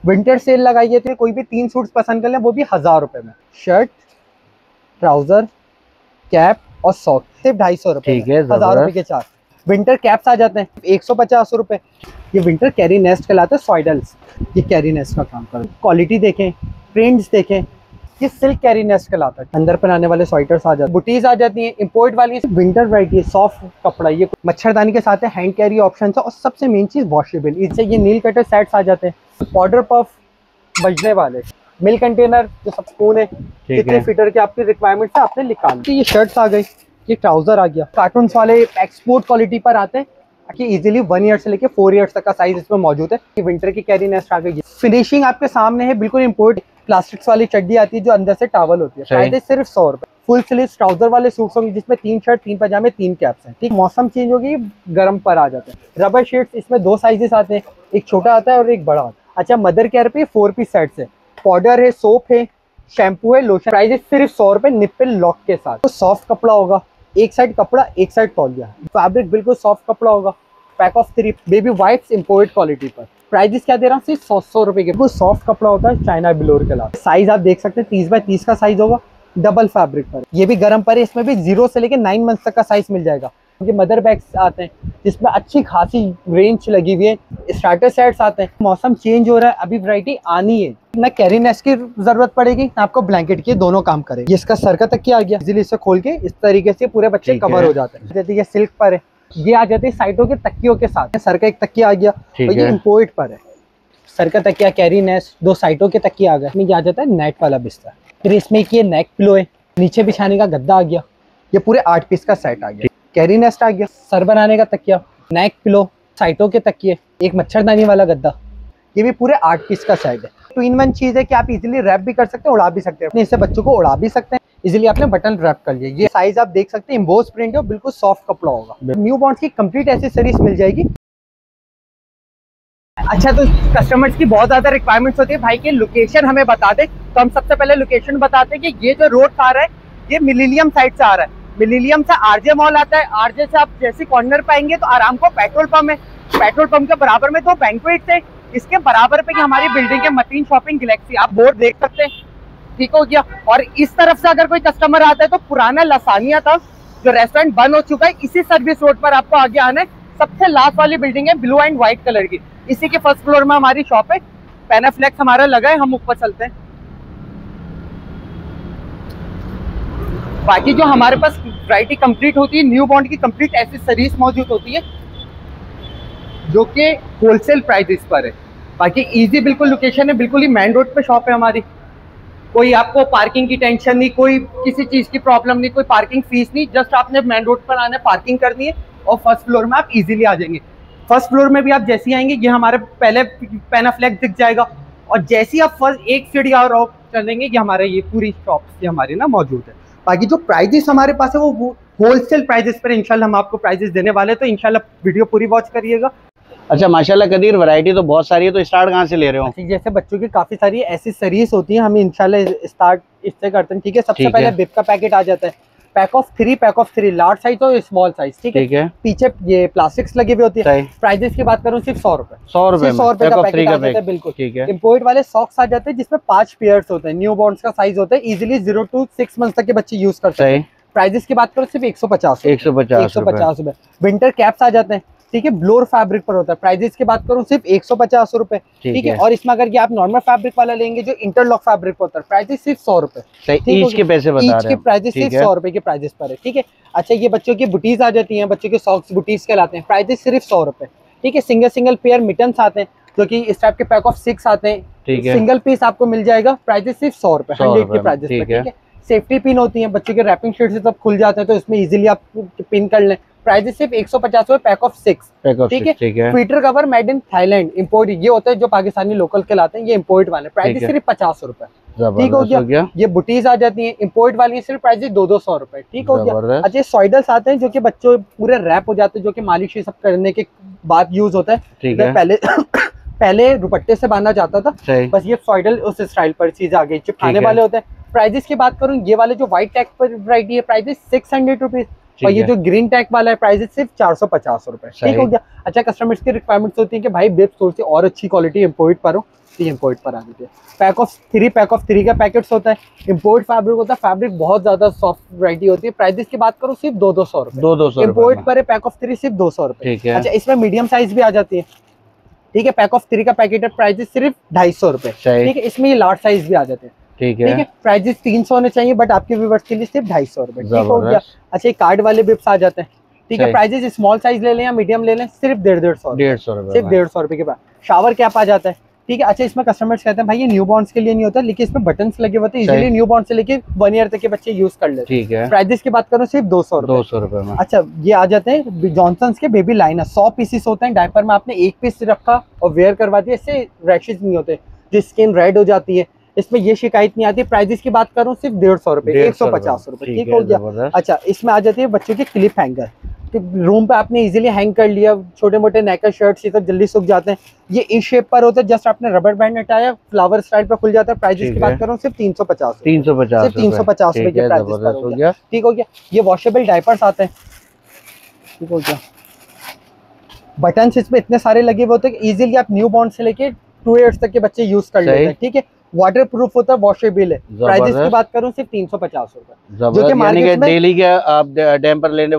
Winter sale लगाई है तो कोई भी 3 सूट्स पसंद कर लें, वो भी 1000 रुपए में। शर्ट, ट्राउजर, कैप और सॉक सिर्फ 250 रुपए, 1000 रुपए के 4। विंटर कैप्स आ जाते हैं 150 रुपए। ये विंटर कैरी नेस्ट कहलाते हैं, सॉइडल्स। ये कैरी नेस्ट का काम करते हैं। क्वालिटी देखें, प्रिंट्स देखें, ये सिल्क कैरी नेस्ट कहलाता है। अंदर पहनाने वाले स्वेटर्स आ जाते हैं, बुटीज आ जाती हैं, इंपोर्ट वाली विंटर वैरायटी है, सॉफ्ट कपड़ा। ये मच्छरदानी के साथ है, हैंड कैरी ऑप्शन है और सबसे मेन चीज वॉशेबल। इससे ये नील कटर सेट्स आ जाते हैं, पाउडर पफ बजने वाले, मिल्क कंटेनर जो सब स्पून है, कितने फीटर के आपकी रिक्वायरमेंट है आपने निकाल। ये शर्ट्स आ गई, ये ट्राउजर आ गया। कार्टून्स वाले एक्सपोर्ट क्वालिटी पर आते हैं कि इजीली 1 ईयर से लेके 4 ईयर्स तक का साइज इसमें मौजूद है। ये विंटर की कैरी नेस्ट आ गई। फिनिशिंग आपके सामने है, बिल्कुल इंपोर्ट प्लास्टिक्स वाली चड्डी आती है जो अंदर से टॉवल होती है। प्राइस सिर्फ 100 रुपए। फुल स्लीव ट्राउजर वाले सूट्स होंगे जिसमें 3 शर्ट, 3 पजामे, 3 कैप्स हैं। ठीक, मौसम चेंज होगी, गर्म पर आ जाते हैं। रबर शीट्स इसमें 2 साइजेस आते हैं, एक छोटा आता है और एक बड़ा आता है। अच्छा, मदर केयर पे 4 पीस सेट्स है, पाउडर है, सोप है, शैम्पू है, लोशन। प्राइस सिर्फ 100 रुपए निप्पल लॉक के साथ। तो सॉफ्ट कपड़ा होगा, एक साइड कपड़ा एक साइड तौलिया। फैब्रिक बिल्कुल सॉफ्ट कपड़ा होगा। Pack of 3 baby wipes import quality पर। प्राइस क्या दे रहा हूँ, सिर्फ 100 रुपए के। बिल्कुल सॉफ्ट कपड़ा होता है, चाइना बिलोर के अलावा। साइज आप देख सकते हैं 30 बाय 30 का साइज होगा, डबल फैब्रिक पर। ये भी गर्म पर है, इसमें भी 0 से लेके 9 मंथ तक का साइज मिल जाएगा। ये मदर बैग्स आते हैं जिसमें अच्छी खासी रेंज लगी हुई है। स्टार्टर सेट्स आते हैं। मौसम चेंज हो रहा है, अभी वैरायटी आनी है, ना कैरी नेस्ट की जरूरत पड़ेगी ना आपको ब्लैंकेट की, दोनों काम करें। ये इसका सर का तकिया आ गया, इजीली इसे खोल के इस तरीके से पूरे बच्चे कवर हो जाते हैं। जैसे ये सिल्क पर है, ये आ जाते हैं साइडों के तकियों के साथ। सर का एक तकिया आ गया और ये इंपोर्ट पर है। सर का तकिया, कैरी नेस्ट, 2 साइडों के तकिए आ गए। इसमें ये आ जाता है नेट वाला बिस्तर। फिर इसमें ये नेक पिलो है, नीचे बिछाने का गद्दा आ गया। ये पूरे 8 पीस का सेट आ गया। कैरी नेस्ट आ गया, सर बनाने का तकिया, नेक पिलो, साइटों के तकिए, एक मच्छरदानी वाला गद्दा। ये भी पूरे 8 पीस का सेट है। 2 in 1 चीज है कि आप इजीली रैप भी कर सकते हैं, उड़ा भी सकते हैं। अपने इससे बच्चों को उड़ा भी सकते हैं। इजीली आपने बटन रैप कर लिया। ये साइज आप देख सकते हैं, एम्बोस प्रिंट है, बिल्कुल सॉफ्ट कपड़ा होगा। न्यू बॉर्न्स की कंप्लीट एसेसरीज मिल जाएगी। अच्छा, तो कस्टमर्स की बहुत ज्यादा रिक्वायरमेंट्स होती है भाई कि लोकेशन हमें बता दे, तो हम सबसे पहले लोकेशन बताते हैं कि ये जो रोड आ रहा है ये मिलेनियम साइड से आ रहा है। मिलेनियम से आरजे मॉल आता है। आरजे से आप जैसे कॉर्नर पे आएंगे तो आराम को पेट्रोल पंप है। पेट्रोल पंप के बराबर में 2 बैंक्वेट्स है। इसके बराबर पे हमारी बिल्डिंग है मतीन शॉपिंग गैलेक्सी, आप बोर्ड देख सकते हैं। ठीक हो गया। और इस तरफ से अगर कोई कस्टमर आता है तो पुराना लसानिया था जो रेस्टोरेंट बंद हो चुका है, इसी सर्विस रोड पर आपको आगे आना है। सबसे लास्ट वाली बिल्डिंग है ब्लू एंड व्हाइट कलर की, इसी के फर्स्ट फ्लोर में हमारी शॉप है। पैनाफ्लेक्स हमारा लगा है, हम ऊपर चलते हैं। बाकी जो हमारे पास वैरायटी कंप्लीट होती है, न्यू बॉर्न की कंप्लीट एसेसरीज मौजूद होती है जो कि होलसेल प्राइसेस पर है। बाकी इजी बिल्कुल लोकेशन है, बिल्कुल ही मेन रोड पे शॉप है हमारी। कोई आपको पार्किंग की टेंशन नहीं, कोई किसी चीज की प्रॉब्लम नहीं, कोई पार्किंग फीस नहीं। जस्ट आपने मेन रोड पर आना है, पार्किंग करनी है और फर्स्ट फ्लोर में आप इजीली आ जाएंगे। फर्स्ट फ्लोर में भी आप जैसे ही आएंगे ये हमारे पहले पैनाफ्लेक्स दिख जाएगा और जैसे ही आप फर्स्ट एक सीढ़ी और चलेंगे ये हमारे ये पूरी शॉप हमारी ना मौजूद है। बाकी जो प्राइजेस हमारे पास है वो होलसेल प्राइजेस पर इंशाल्लाह हम आपको प्राइजेस देने वाले हैं, तो इंशाल्लाह वीडियो पूरी वॉच करिएगा। अच्छा माशाल्लाह कदीर, वैरायटी तो बहुत सारी है, तो स्टार्ट कहाँ से ले रहे हो? जैसे बच्चों की काफी सारी एसेसरीज होती है, हम इंशाल्लाह स्टार्ट इससे करते हैं। ठीक है, सबसे पहले बिप का पैकेट आ जाता है, पैक ऑफ 3 लार्ज साइज और स्मॉल साइज। ठीक है, पीछे ये प्लास्टिक्स लगी हुई होती है। प्राइजेस की बात करूँ सिर्फ 100 रुपए। 100 रुपए का पैकेट आ जाता है। बिल्कुल ठीक है। इंपोर्ट वाले सॉक्स आ जाते हैं जिसमें 5 पेयर्स होते हैं, न्यू बॉर्न्स का साइज होता है, इजिली 0 to 6 मंथ तक के बच्चे यूज कर सकते हैं। प्राइजेस की बात करो सिर्फ 150 रुपए। विंटर कैप्स आ जाते हैं, ठीक है, ब्लोर फैब्रिक पर होता है। प्राइजेस की बात करूं सिर्फ 150 रुपए। ठीक है, और इसमें अगर ये आप नॉर्मल फैब्रिक वाला लेंगे जो इंटरलॉक फैब्रिक होता है, प्राइजेस सिर्फ 100 रुपए। ईच के पैसे बता रहे हैं, प्राइजेस सिर्फ 100 रुपए के प्राइजेस पर है। ठीक है। अच्छा, ये बच्चों की बुटीज आ जाती हैं, बच्चों के सॉक्स बुटीज कहलाते हैं, प्राइजेस सिर्फ 100 रुपए। ठीक है, सिंगल पेयर मिटन्स आते हैं जो कि इस टाइप के पैक ऑफ 6 आते हैं। ठीक है, सिंगल पीस आपको मिल जाएगा, प्राइजेस सिर्फ 100 रुपए, 100 के प्राइजेस पर। ठीक है, सेफ्टी पिन होती है, बच्चों के रैपिंग शीट से सब खुल जाते हैं तो इसमें इजीली आप पिन कर लें। प्राइस सिर्फ 150 रुपए, पैक ऑफ 6। ठीक है, Twitter cover made in Thailand, import ये होता है जो पाकिस्तानी लोकल के लाते हैं, ये इंपोर्ट वाले। प्राइस सिर्फ 50 रुपए। ठीक हो गया। ये बुटीज आ जाती हैं, इंपोर्ट वाली सिर्फ प्राइस 200 रुपए। ठीक हो गया। अच्छा, सॉइडल्स आते हैं जो कि बच्चों पूरे रैप हो जाते हैं, जो कि मालिश सब करने के बाद यूज होता है। पहले दुपट्टे से बांधा जाता था, बस ये सॉइडल उस स्टाइल पर चीज आ गई, चिपकाने वाले होते हैं। प्राइजेस की बात करूं, ये वाले जो व्हाइट टैग पर वैरायटी है, प्राइजेस 600 रुपीज, और ये जो ग्रीन टैग वाला है प्राइजेस सिर्फ 450 रुपए। ठीक हो गया। अच्छा, कस्टमर्स की रिक्वायरमेंट्स होती है कि भाई बिप्स थोड़ी सी और अच्छी क्वालिटी इंपोर्ट पर हो, ये इम्पोर्ट पर आ जाती है। पैक ऑफ 3 का पैकेट्स होता है। इम्पोर्ट फैब्रिक होता है, फैब्रिक बहुत ज्यादा सॉफ्ट वैरायटी होती है। प्राइसेस की बात करूँ सिर्फ 200 रुपए, 200 इम्पोर्ट पर है पैक ऑफ 3 सिर्फ 200 रुपए। ठीक है। अच्छा, इसमें मीडियम साइज भी आ जाती है, ठीक है। पैक ऑफ 3 का पैकेट है, प्राइसेस सिर्फ 250 रुपए, ठीक है। इसमें ये लार्ज साइज भी आ जाते हैं, ठीक है। प्राइसेस 300 होने चाहिए, बट आपके व्यूअर्स के लिए सिर्फ 250 रुपए, ठीक हो गया। अच्छा, ये कार्ड वाले बिप्स आ जाते हैं, ठीक है। प्राइसेस स्मॉल साइज ले लें या मीडियम ले लें, सिर्फ 150 रुपए, सिर्फ 150 रुपए के बाद। शावर कैप आ जाता है, ठीक है। अच्छा, इसमें कस्टमर्स कहते हैं भाई ये न्यू बॉर्न्स के लिए नहीं होता, लेकिन इसमें बटन्स लगे होते हैं, इजीली न्यू बॉर्न से लेके 1 ईयर तक के बच्चे यूज कर लेते हैं, ठीक है। प्राइसेस की बात करूं सिर्फ 200 रुपए में। अच्छा, ये आ जाते हैं जॉनसन्स के बेबी लाइनर, 100 पीसेस होते हैं। डायपर में आपने 1 पीस रखा और वेयर करवा दिया, इससे रैशेस नहीं होते, जो स्किन रेड हो जाती है, इसमें ये शिकायत नहीं आती। प्राइसेस की बात करूं सिर्फ 150 रुपए, 150 रुपए, ठीक हो गया। अच्छा, इसमें आ जाती है बच्चों के क्लिप हैंगर, रूम पे आपने इजीली हैंग कर लिया, छोटे मोटे नेकर शर्ट्स ये सब जल्दी सूख जाते हैं। ये इस शेप पर होता है, जस्ट आपने रबर बैंड हटाया, फ्लावर स्टाइल पे खुल जाता है। प्राइसेस की बात करूं सिर्फ 350 रुपए के प्राइसेस पर हो गया, ठीक हो गया। ये वॉशेबल डायपर्स आते हैं, ठीक हो गया। बटन्स इसमें इतने सारे लगे हुए होते हैं कि इजीली आप न्यू बॉर्न से लेके 2 इयर्स तक के बच्चे यूज कर लेते हैं, ठीक है। वाटर प्रूफ होता है, वॉशेबल है। प्राइसेस की बात करूं सिर्फ 350 रुपए, जो कि मार्केट में डेली के आप पैम्पर लेने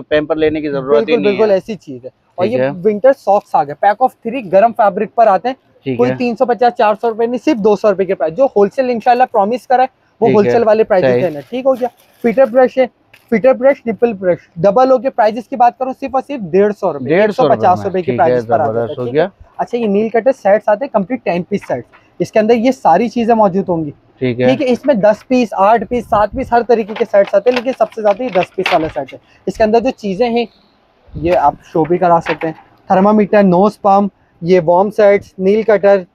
की जरूरत ही नहीं है, बिल्कुल ऐसी चीज है। और ये विंटर सॉक्स आ गए, पैक ऑफ 3 गर्म फैब्रिक पर आते हैं, कोई 350-400 रुपए नहीं, सिर्फ 200 रुपए के प्राइस। जो होलसेल इंशाल्लाह प्रॉमिस करा है वो होलसेल वाले प्राइसेस है, ठीक हो गया। फीटर ब्रश है, fitter brush, nipple brush double हो गया। प्राइसेस की बात करूं सिर्फ और सिर्फ 150 रुपए, 150 रुपए के प्राइस पर आ गया। अच्छा, ये नील कटर सेट्स आते हैं, कंप्लीट 10 पीस सेट, इसके अंदर ये सारी चीजें मौजूद होंगी, ठीक है। इसमें 10 पीस, 8 पीस, 7 पीस हर तरीके के सेट्स आते हैं, लेकिन सबसे ज्यादा ये 10 पीस वाला सेट है। इसके अंदर जो चीजें हैं ये आप शो भी करा सकते हैं, थर्मामीटर, नोज पम्प, ये वार्म सेट्स, नील कटर,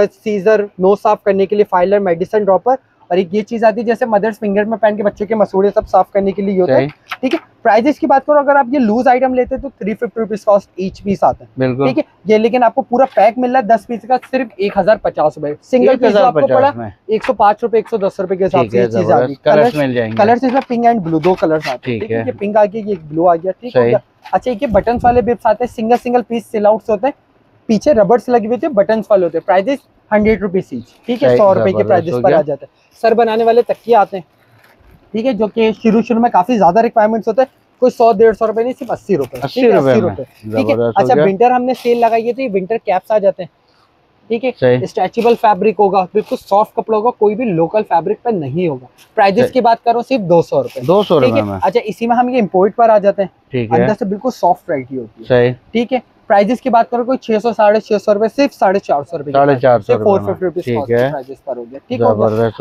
सीजर, नोज साफ करने के लिए, फाइलर, मेडिसिन ड्रॉपर, और एक ये चीज आती है जैसे मदर्स फिंगर में पहन के बच्चे के मसूड़े सब साफ करने के लिए होता है, ठीक है। प्राइसेस की बात करो, अगर आप ये लूज आइटम लेते हैं तो 350 रुपीज कॉस्ट ईच पीस आता है, ठीक है। ये लेकिन आपको पूरा पैक मिल रहा है 10 पीस का सिर्फ 1050 रुपए। सिंगल पीस आपको पड़ा 105 रुपए, 110 रुपए के हिसाब से चीज आ गई। कलर्स इसमें पिंक एंड ब्लू 2 कलर्स आते हैं, ठीक है। ये पिंक आ गया, ये ब्लू आ गया, ठीक हो गया। अच्छा, ये बटन वाले बिप्स आते हैं, सिंगल पीस सेल आउट्स होते हैं, पीछे रबर्स लगे हुए थे, बटन वाले होते हैं। प्राइसेस 100 रुपीज ईच, ठीक है, 100 रुपए के प्राइसेस पर आ जाते हैं। सर बनाने वाले तकिए आते हैं, ठीक है, जो कि शुरू में काफी ज्यादा रिक्वायरमेंट्स होते हैं, कोई 100-150 रुपए नहीं, सिर्फ 80 रुपए, 80 रुपए, ठीक है। अच्छा, विंटर हमने सेल लगाई है तो ये विंटर कैप्स आ जाते हैं, ठीक है। स्ट्रेचेबल फैब्रिक होगा, बिल्कुल सॉफ्ट कपड़ा होगा, कोई भी लोकल फैब्रिक पर नहीं होगा। प्राइसेस की बात करो सिर्फ 200 रुपए, 200 रुपए। अच्छा, इसी में हम ये इम्पोर्ट पर आ जाते हैं, अंदर से बिल्कुल सॉफ्ट वैरायटी होती है, ठीक है। प्राइसेस की बात करो, कोई 600-650 रुपए, सिर्फ 450 रुपए, 450 रुपीज प्राइसेस पर हो गया, ठीक है।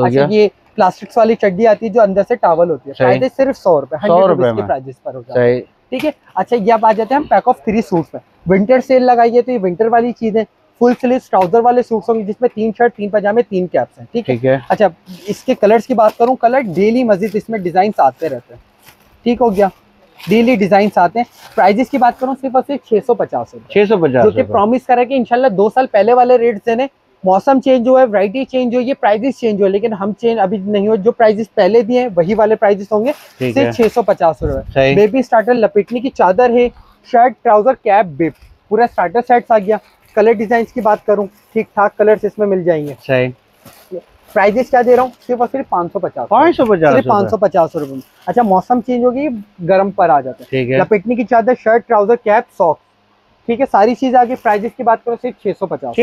अच्छा, ये प्लास्टिक्स वाली चड्डी आती है जो अंदर से टॉवल होती है, प्राइसेस सिर्फ 100 रुपए, 100 रुपए के प्राइसेस पर हो जाता है, ठीक है। अच्छा, ये आप आ जाते हैं हम पैक ऑफ 3 सूट्स पे। विंटर सेल लगाई है तो ये विंटर वाली चीजें, फुल स्लीव ट्राउजर वाले सूट्स होंगे जिसमें 3 शर्ट, 3 पजामे, 3 कैप्स हैं, ठीक है। अच्छा, इसके कलर्स की बात करूं, कलर डेली मजीद इसमें डिजाइन आते रहते हैं, ठीक हो गया, डेली डिजाइन आते हैं। प्राइजेस की बात करूं सिर्फ और सिर्फ 650 रुपए, 650, जो कि प्रॉमिस करा कि इंशाल्लाह 2 साल पहले वाले रेट्स देने। मौसम चेंज हुआ है, वैरायटी चेंज हुई है, प्राइजेस चेंज हुए, लेकिन हम चेंज अभी नहीं हुए। जो प्राइजेस पहले दिए हैं वही वाले प्राइजेस होंगे, सिर्फ 650 रुपए। बेबी स्टार्टर, लपेटने की चादर है, शर्ट, ट्राउजर, कैप, बिप, पूरा स्टार्टर सेट्स आ गया। कलर डिजाइन की बात करूं, ठीक ठाक कलर्स इसमें मिल जाएंगे। प्राइजेस क्या दे रहा हूँ, सिर्फ और सिर्फ 550 रुपए। अच्छा, मौसम चेंज होगी, गर्म पर आ जाता है, लपेटने की चादर, शर्ट, ट्राउजर, कैप, सॉक्स, ठीक है, सारी चीज आगे। प्राइजेस की बात करो सिर्फ 650।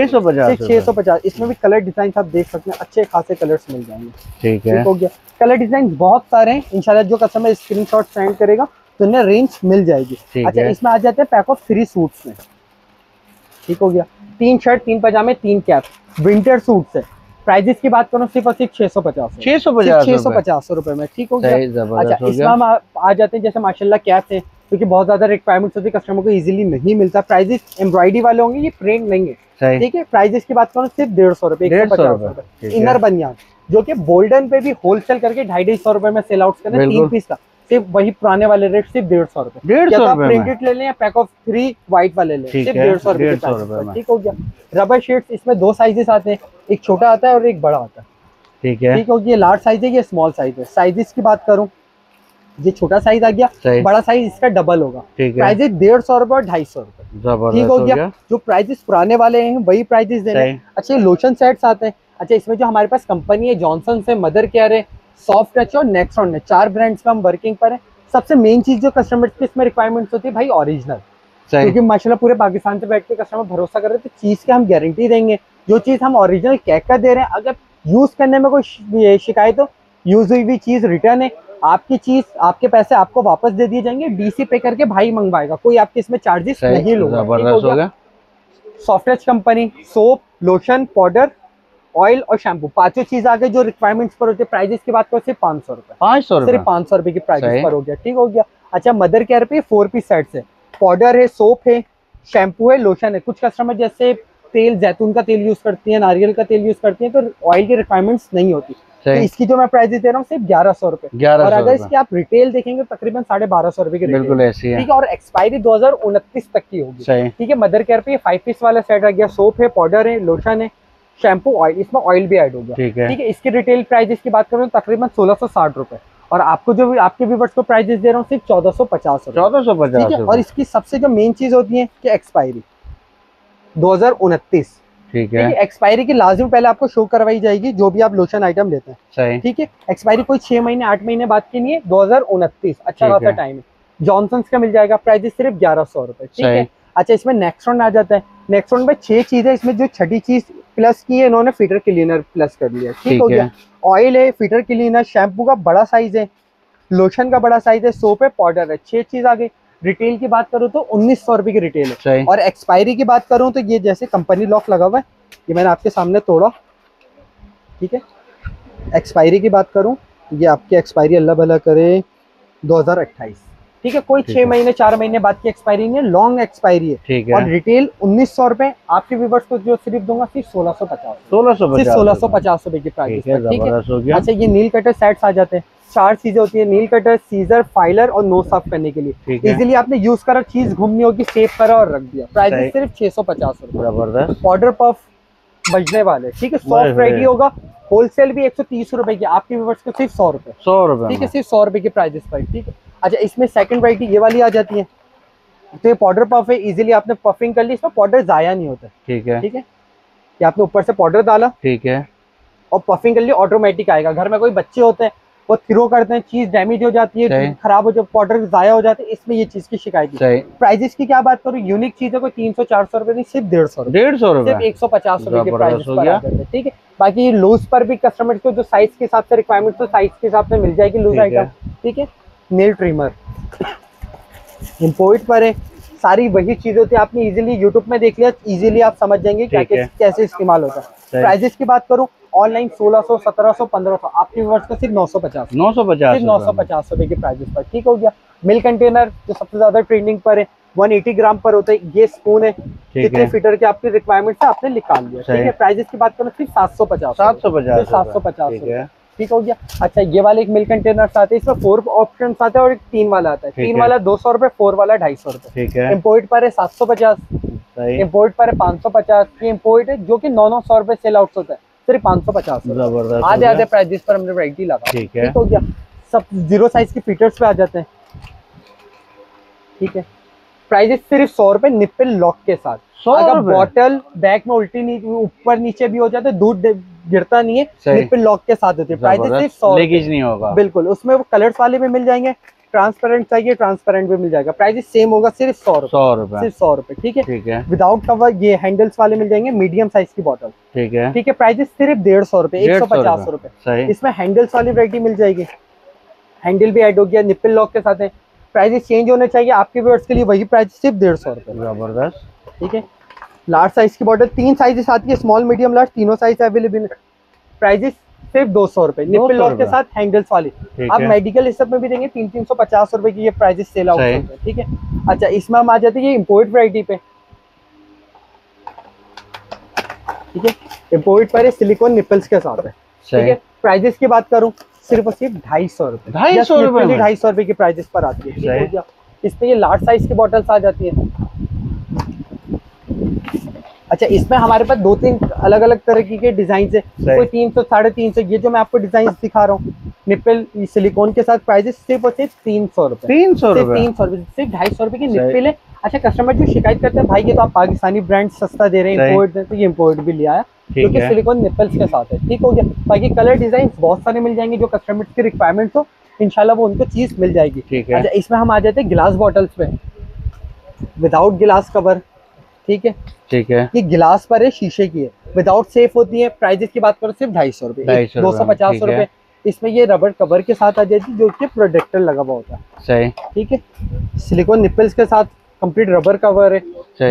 इसमें भी कलर डिजाइन आप देख सकते हैं, अच्छे खासे कलर्स मिल जाएंगे, ठीक हो गया। कलर डिजाइन बहुत सारे हैं, इंशाल्लाह जो कस्टमर स्क्रीनशॉट सेंड करेगा तो उन्हें रेंज मिल जाएगी। अच्छा, इसमें आ जाते हैं पैक ऑफ 3 सूट्स में, ठीक हो गया, 3 शर्ट, 3 पजामे, 3 कैप, विंटर सूट्स है। प्राइजेस की बात करूं सिर्फ और सिर्फ 650 रुपए में, ठीक हो गया। अच्छा, इसमें हम आ जाते हैं जैसे माशाल्लाह कैप्स हैं, क्योंकि बहुत ज्यादा रिक्वायरमेंट्स होती है, कस्टमर को इजीली नहीं मिलता। प्राइजेस एम्ब्रॉयडरी वाले होंगे, ये प्रिंट नहीं है, ठीक है। प्राइजेस की बात करूं सिर्फ 150 रुपए, 150 रुपए। इनर बनियान, जो कि गोल्डन पे भी होलसेल करके 250 रुपए में सेल आउट करते हैं, 3 पीस का, सिर्फ वही पुराने वाले रेट, सिर्फ 150 रुपए। प्रिंटेड ले लें या पैक ऑफ 3 व्हाइट वाले ले, सिर्फ 150 रुपए, ठीक हो गया। रबर शीट्स, इसमें 2 साइजेस आते हैं, एक छोटा आता है और एक बड़ा आता है, ठीक है, ठीक हो गया। लार्ज साइज है, ये स्मॉल साइज है। साइजेस की बात करूं ये छोटा साइज आ गया, बड़ा साइज इसका डबल होगा। प्राइजेस 150 रुपए और 250 रुपए, ठीक हो गया। जो प्राइजेस पुराने वाले हैं वही प्राइजेस देने हैं। अच्छा ये लोशन सेट्स आते हैं। अच्छा इसमें जो हमारे पास कंपनी है जॉनसन है, मदर केयर है, सॉफ्ट टच और नेक्सॉन है, 4 ब्रांड्स पे हम वर्किंग पर है। सबसे मेन चीज जो कस्टमर्स की इसमें रिक्वायरमेंट्स होती है भाई ओरिजिनल, क्योंकि माशाल्लाह पूरे पाकिस्तान से बैठ के कस्टमर भरोसा कर रहे हैं, तो चीज की हम गारंटी देंगे। जो चीज हम ओरिजिनल कैक का दे रहे हैं, अगर यूज करने में कोई शिकायत हो, यूज हुई हुई चीज रिटर्न है, आपकी चीज आपके पैसे आपको वापस दे दिए जाएंगे। डीसी पे करके भाई मंगवाएगा, कोई आपके इसमें चार्जेस नहीं लोगे। Soft touch company, soap, lotion, powder, oil और शैम्पू, पांचों चीज आ गए जो रिक्वायरमेंट्स पर होती है। प्राइजेस की बात करो सिर्फ 500 रुपए, 500 सिर्फ 500 रुपए की प्राइजेस पर हो गया, ठीक हो गया। अच्छा मदर केयर पे 4 पीस सेट्स है, पाउडर है, सोप है, शैम्पू है, लोशन है। कुछ कस्टमर जैसे तेल, जैतून का तेल यूज करती है, नारियल का तेल यूज करती है, तो ऑयल की रिक्वायरमेंट्स नहीं होती। तो इसकी जो मैं प्राइजेस दे रहा हूँ सिर्फ 1100 रुपए, और अगर इसकी आप रिटेल देखेंगे तकरीबन 1250 रुपए की रिटेल, ठीक है। और एक्सपायरी 2029 तक की होगी, ठीक है। मदर केयर पे 5 पीस वाला सेट आ गया, सोप है, पाउडर है, लोशन है, शैम्पू, ऑयल, इसमें ऑयल भी ऐड हो गया, ठीक है। इसकी रिटेल प्राइजेस की बात करूँ तकरीबन 1660 रुपए, और आपको जो आपके व्यूअर्स को प्राइजेस दे रहा हूँ सिर्फ 1450 रुपए, 1450, ठीक है। और इसकी सबसे जो मेन चीज होती है कि एक्सपायरी 2029, ठीक है। एक्सपायरी की लाजिम पहले आपको शो करवाई जाएगी जो भी आप लोशन आइटम लेते हैं, ठीक है। एक्सपायरी कोई 6 महीने 8 महीने बाद की नहीं है, 2029, अच्छा खासा टाइम है। जॉनसन्स का मिल जाएगा, प्राइजेस सिर्फ 1100 रुपए, ठीक है। अच्छा इसमें नेक्सॉन आ जाता है। नेक्सॉन में 6 चीजें, इसमें जो छठी चीज प्लस की है इन्होंने फिटर क्लीनर प्लस कर लिया, ठीक हो गया। ऑयल है, फिटर क्लीनर, शैम्पू का बड़ा साइज है, लोशन का बड़ा साइज है, सोप है, पाउडर है, 6 चीज आ गई। रिटेल की बात करूँ तो 1900 रुपए की रिटेल है, और एक्सपायरी की बात करूँ तो ये जैसे कंपनी लॉक लगा हुआ है, ये मैंने आपके सामने तोड़ा, ठीक है। एक्सपायरी की बात करूँ, ये आपकी एक्सपायरी अल्लाह भला करे 2028, ठीक है। कोई 6 महीने 4 महीने बाद की एक्सपायरी नहीं है, लॉन्ग एक्सपायरी है, ठीक है। और रिटेल 1900 रुपए, आपके व्यूअर्स को जो सिर्फ दूंगा सिर्फ 1650 रुपए की प्राइस, ठीक है। अच्छा ये नील कटर सेट्स आ जाते हैं, 4 चीजें होती है, नील कटर, सीजर, फाइलर और नोज साफ करने के लिए। इजीली आपने यूज करा, चीज घूमनी होगी, सेव करा और रख दिया। प्राइस सिर्फ 650 रुपए, जबरदस्त। पाउडर पफ बजने वाले, ठीक है। सॉफ्ट वैरायटी होगा, होलसेल भी 130 रुपए की, आपके व्यूअर्स को सिर्फ 100 रुपए, 100 रुपए, ठीक है, सिर्फ 100 रुपए की प्राइजेस पर, ठीक है। अच्छा इसमें सेकंड वैरायटी ये वाली आ जाती है, तो ये पाउडर पफ है, इजीली आपने पफिंग कर ली, इसमें पाउडर जाया नहीं होता, ठीक है, ठीक है। ये आपने ऊपर से पाउडर डाला, ठीक है, और पफिंग कर ली, ऑटोमेटिक आएगा। घर में कोई बच्चे होते हैं वो थ्रो करते हैं, चीज डैमेज हो जाती है, खराब हो जाती है, पाउडर जाया हो जाते हैं, इसमें ये चीज की शिकायत है। प्राइजेस की क्या बात करूँ, यूनिक चीज है, कोई 300-400 रुपए नहीं, सिर्फ 150 रुपए, सिर्फ 150 रुपए के प्राइस पर आ जाते हैं, ठीक है। बाकी लूज पर भी कस्टमर को जो साइज के हिसाब से रिक्वायरमेंट, तो साइज के हिसाब से मिल जाएगी लूज आइटम, ठीक है। नेल ट्रिमर इम्पोर्ट पर है, सारी वही चीज होती है, आपने इजीली यूट्यूब में देख लिया, इजीली आप समझ जाएंगे क्या कैसे इस्तेमाल होता है। प्राइजेस की बात करूँ ऑनलाइन 1600, 1700, 1500, आपके व्यूअर्स को सिर्फ 950 रुपए के प्राइजेस पर, ठीक हो गया। मिल्क कंटेनर जो सबसे ज्यादा ट्रेंडिंग पर है, 180 ग्राम पर होता है। ये स्पून है, कितने फीटर के आपकी रिक्वायरमेंट है आपने निकाल लिया, ठीक है। प्राइजेस की बात करूँ सिर्फ 750, ठीक हो गया। अच्छा ये वाले एक मिल्क कंटेनर आते हैं, इसमें 4 ऑप्शन आते हैं और एक 3 वाला आता है। 3 वाला 200 रुपए, 4 वाला 250 रुपए, ठीक है। इम्पोर्ट पर है 750, इम्पोर्ट पर है 550, ये इम्पोर्ट है जो कि 900 रुपए सेल आउट होता है, सिर्फ 550, आधे प्राइजेस पर हमने वैरायटी लगा, ठीक हो गया। सब 0 साइज के फीटर्स पे आ जाते हैं, ठीक है। प्राइजेस सिर्फ 100 रुपए निप्पल लॉक के साथ। अगर बॉटल बैग में उल्टी ऊपर नीचे भी हो जाता है, दूध गिरता नहीं है, निप्पल लॉक के साथ होती है। प्राइजेस सिर्फ 100, लीकेज नहीं होगा, बिल्कुल। उसमें वो कलर्स वाले भी मिल जाएंगे, ट्रांसपेरेंट चाहिए ट्रांसपेरेंट भी मिल जाएगा। प्राइस सेम होगा, सिर्फ 100 रुपए, सिर्फ 100 रुपए, ठीक है। विदाउट कवर ये हैंडल्स वाले मिल जाएंगे, मीडियम साइज की बॉटल, ठीक है, ठीक है। प्राइस सिर्फ 150 रुपए, 150 रुपए। इसमें हैंडल्स वाली वैरायटी मिल जाएगी, हैंडल भी ऐड हो गया, निप्पल लॉक के साथ है। प्राइस चेंज होने चाहिए आपके व्यूअर्स के लिए, वही प्राइस सिर्फ 150 रुपए, जबरदस्त, ठीक है। लार्ज साइज की बॉटल 3 साइजेस आती है, स्मॉल मीडियम लार्ज, तीनों साइज अवेलेबल है। प्राइस सिर्फ 200 रुपए, निप्पल लॉक के साथ हैंडल्स वाली। आप मेडिकल इस सब में भी देंगे 350 रुपए की ये प्राइस सेल आउट होते हैं, ठीक है। अच्छा इसमें हम आ जाते हैं इम्पोर्ट वैरायटी पे, ठीक है। इम्पोर्ट पर सिलिकॉन निप्पल्स के साथ है, ठीक है। प्राइजेस की बात करूं सिर्फ और सिर्फ 250 रुपए, 250 रुपए की प्राइजेस पर आती है। इसमें ये लार्ज साइज की बॉटल्स आ जाती है, अच्छा, इसमें हमारे पास 2-3 अलग अलग तरह के डिजाइन है, कोई 300 350। ये जो मैं आपको डिजाइन दिखा रहा हूँ निप्पल सिलिकॉन के साथ, प्राइजेस सिर्फ होते हैं 300 रुपए। 300 रुपए, सिर्फ 250 रुपए की निप्पल है। अच्छा, कस्टमर जो शिकायत करते हैं भाई ये तो आप पाकिस्तानी ब्रांड सस्ता दे रहे हैं, इम्पोर्ट दे, तो ये इम्पोर्ट भी लिया है क्योंकि सिलिकॉन निप्पल्स के साथ है। ठीक हो गया। बाकी कलर डिजाइन बहुत सारे मिल जाएंगे, जो कस्टमर की रिक्वायरमेंट हो इंशाल्लाह वो उनको चीज मिल जाएगी। अच्छा, इसमें हम आ जाते हैं गिलास बॉटल्स पे, विदाउट गिलास कवर। ठीक है, ये गिलास पर है, शीशे की है, विदाउट सेफ होती है। प्राइजेस की बात करो सिर्फ 250 रुपए, 250 रुपए। इसमें ये रबर कवर के साथ आ जाती है, जो कि प्रोटेक्टर लगा हुआ होता है। सही, ठीक है। सिलिकॉन निप्पल्स के साथ कंप्लीट रबर कवर है,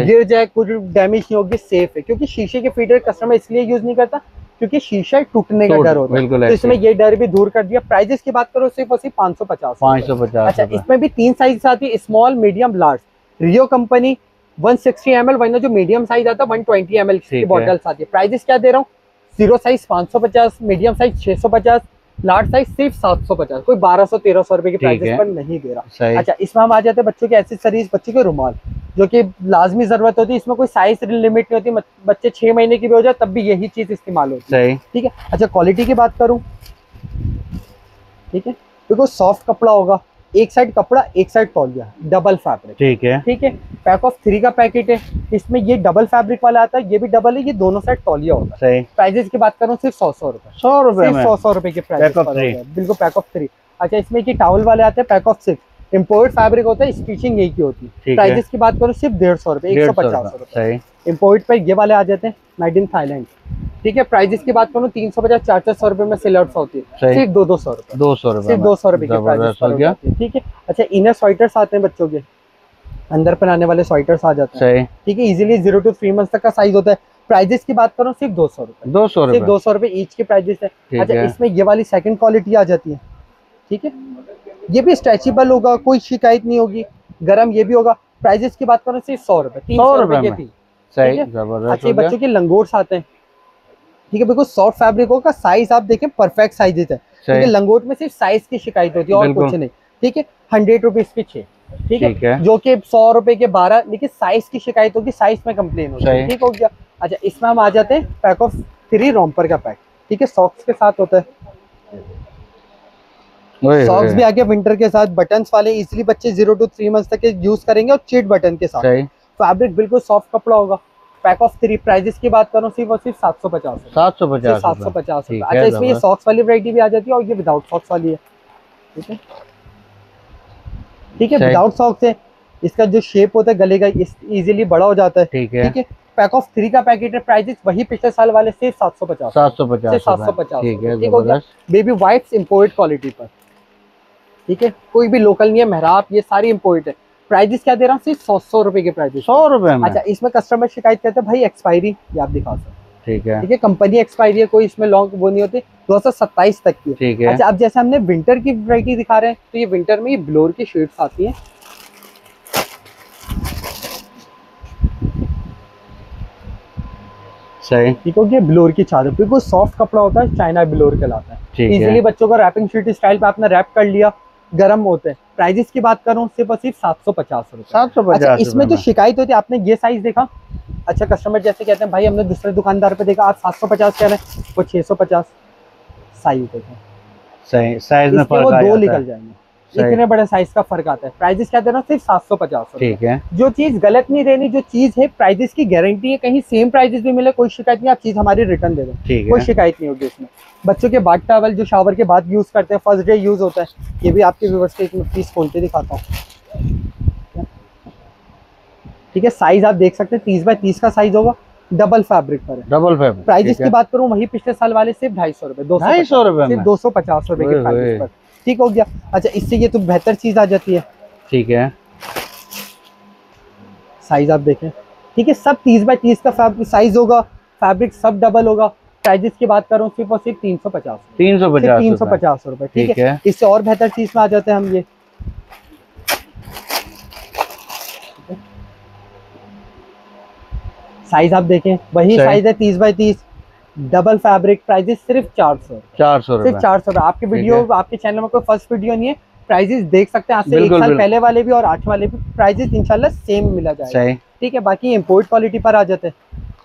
गिर जाए कुछ डैमेज नहीं होगी, सेफ है। क्योंकि शीशे के फीडर कस्टमर इसलिए यूज नहीं करता क्योंकि शीशा टूटने का डर होता है, तो इसमें ये डर भी दूर कर दिया। प्राइजेस की बात करो सिर्फ 550। अच्छा, इसमें भी 3 साइज आती है, स्मॉल, मीडियम, लार्ज। रियो कंपनी 160 ml, वरना जो मीडियम साइज आता है 120 ml की बॉटल्स आती है। प्राइजेस क्या दे रहा हूँ, 0 size 550, medium size 650, large size सिर्फ 750। कोई 1200-1300 रुपए की प्राइजेस पर नहीं दे रहा। अच्छा, इसमें हम आ जाते हैं बच्चों के एक्सेसरीज, बच्चों के रुमाल, जो कि लाजमी जरूरत होती है। इसमें कोई साइज लिमिट नहीं होती, बच्चे 6 महीने की भी हो जाए तब भी यही चीज इस्तेमाल होती है। ठीक है। अच्छा, क्वालिटी की बात करूँ, ठीक है, बिल्कुल सॉफ्ट कपड़ा होगा, एक साइड कपड़ा एक साइड तौलिया, डबल फैब्रिक। ठीक है, ठीक है। पैक ऑफ 3 का पैकेट है, इसमें ये डबल फैब्रिक वाला आता है, ये भी डबल है, ये दोनों साइड तौलिया होता है। प्राइजेस की बात करूँ सिर्फ 100 रुपए, 100 रुपए के प्राइस, बिल्कुल पैक ऑफ 3। अच्छा, इसमें की टावल वाले आते हैं पैक ऑफ 6, इम्पोर्ट फैब्रिक होता है, स्टिचिंग यही की होती है। प्राइजेस की बात करूँ सिर्फ 150 रुपए, 150 रुपए। इम्पोर्ट पे ये वाले आ जाते हैं मेड इन थाईलैंड। ठीक है। प्राइजेस की बात करूँ 350-400 रुपए में सिलर्स होती है, सिर्फ 200 रुपए, 200 रुपए, सिर्फ 200 रुपए के प्राइस हो गया। ठीक है। अच्छा, इनर स्वेटर्स आते हैं बच्चों के, अंदर पहनाने वाले स्वेटर्स आ जाते हैं। ठीक है, इजीली 0 to 3 मंथ तक का साइज होता है। प्राइजेस की बात करूँ सिर्फ 200 रुपए, 200 रुपए ईच के प्राइजेस है। अच्छा, इसमें ये वाली सेकंड क्वालिटी आ जाती है। ठीक है, ये भी स्ट्रेचेबल होगा, कोई शिकायत नहीं होगी, गर्म ये भी होगा। प्राइजेस की बात करूँ सिर्फ 100 रुपए, 300 रुपए के 3। अच्छा, बच्चों के लंगोट्स आते हैं। ठीक है, बिल्कुल सॉफ्ट फैब्रिक होगा, साइज आप देखें परफेक्ट साइजेस है। ठीक है, लंगोट में सिर्फ साइज की शिकायत होती है और कुछ नहीं। ठीक है, 100 रुपीज के 6। ठीक है, जो कि 100 रुपए के 12, लेकिन साइज की शिकायत होगी, साइज में कंप्लेन होगी। ठीक हो गया। अच्छा, इसमें हम आ जाते हैं पैक ऑफ 3 रॉम्पर का पैक। ठीक है, सॉक्स के साथ होता है, सॉक्स भी आ गया विंटर के साथ, बटन्स वाले, इजीली बच्चे 0 to 3 मंथ तक यूज करेंगे, और चिट बटन के साथ। फैब्रिक बिल्कुल सॉफ्ट कपड़ा होगा। पैक ऑफ 3, प्राइजेस की बात करूँ सिर्फ 750। 750। अच्छा, इसमें ये सॉक्स वाली वैरायटी भी आ जाती है, और ये विदाउट सॉक्स वाली है। ठीक है, ठीक है, विदाउट सॉक्स है। इसका जो शेप होता है गले का इजीली बड़ा हो जाता है। ठीक है। पैक ऑफ 3 का पैकेट है, प्राइजेस वही पिछले साल वाले सिर्फ 750। 750। ठीक हो गया। बेबी वाइप्स इम्पोर्ट क्वालिटी पर। ठीक है, कोई भी लोकल नहीं है, मेहराब, ये सारी इम्पोर्ट है। प्राइजेस क्या दे रहा हूँ सिर्फ 100 रुपए के प्राइजेस, 100 रुपए में। अच्छा, इसमें कस्टमर शिकायत करते हैं भाई एक्सपायरी, ये आप दिखा सकते। ठीक है, ठीक है, कंपनी एक्सपायरी है, कोई इसमें लॉन्ग वो नहीं होती, 2027 तक की। ठीक है। अच्छा, अब जैसे हमने विंटर की वैरायटी दिखा रहे हैं, तो ये विंटर में ये ब्लोर की शीट्स आती है। सही, ठीक हो गया। ब्लोर की चादर, बिल्कुल सॉफ्ट कपड़ा होता है, चाइना ब्लोर कहलाता है। इजीली बच्चों को रैपिंग शीट स्टाइल पे आपने रैप कर लिया, गर्म होते हैं। प्राइजेस की बात करूँ सिर्फ 750 रुपए, 750। अच्छा, इसमें जो शिकायत होती है, आपने ये साइज देखा। अच्छा, कस्टमर जैसे कहते हैं भाई हमने दूसरे दुकानदार पे देखा, आप 750 कह रहे हैं, वो 650 साइज देखें। सही, साइज में फर्क आ 2 निकल जाएंगे, इतने बड़े साइज का फर्क आता है। प्राइजेस क्या दे रहा हूँ सिर्फ 750। ठीक है। जो चीज गलत नहीं देनी, जो चीज है प्राइजेस की गारंटी है, कहीं सेम प्राइजेस भी मिले कोई शिकायत नहीं, आप चीज हमारी रिटर्न दे दो, कोई शिकायत नहीं होगी इसमें। बच्चों के बाथ टॉवल जो शावर के बाद यूज करते हैं, फर्स्ट डे यूज होता है, ये भी आपके व्यूअर्स के पीस खोल के दिखाता हूँ। ठीक है, साइज आप देख सकते हैं, 30 बाय 30 का साइज होगा, डबल फैब्रिक पर है, डबल फैब्रिक। प्राइजेस की बात करूँ वही पिछले साल वाले सिर्फ 250 रुपए, 250 रुपए, सिर्फ 250 रुपए के प्राइजेस पर। ठीक हो गया। अच्छा, इससे ये तो बेहतर चीज आ जाती है। ठीक है, साइज आप देखें। ठीक है, सब 30 बाय 30 का साइज होगा, फैब्रिक सब डबल होगा। प्राइजेस की बात करूँ सिर्फ और सिर्फ 350 रुपए। ठीक है। इससे और बेहतर चीज में आ जाते हैं हम, ये साइज आप देखें, वही साइज है 30 बाय 30, डबल फैब्रिक। प्राइजेस सिर्फ 400 सिर्फ 400 रुपए। आपकी वीडियो, आपके चैनल में कोई फर्स्ट वीडियो नहीं है, प्राइजेस देख सकते हैं आज से 1 साल पहले वाले भी और 8 वाले भी, प्राइजेस इंशाल्लाह सेम मिला जाएगा। ठीक है। बाकी इंपोर्ट क्वालिटी पर आ जाते हैं।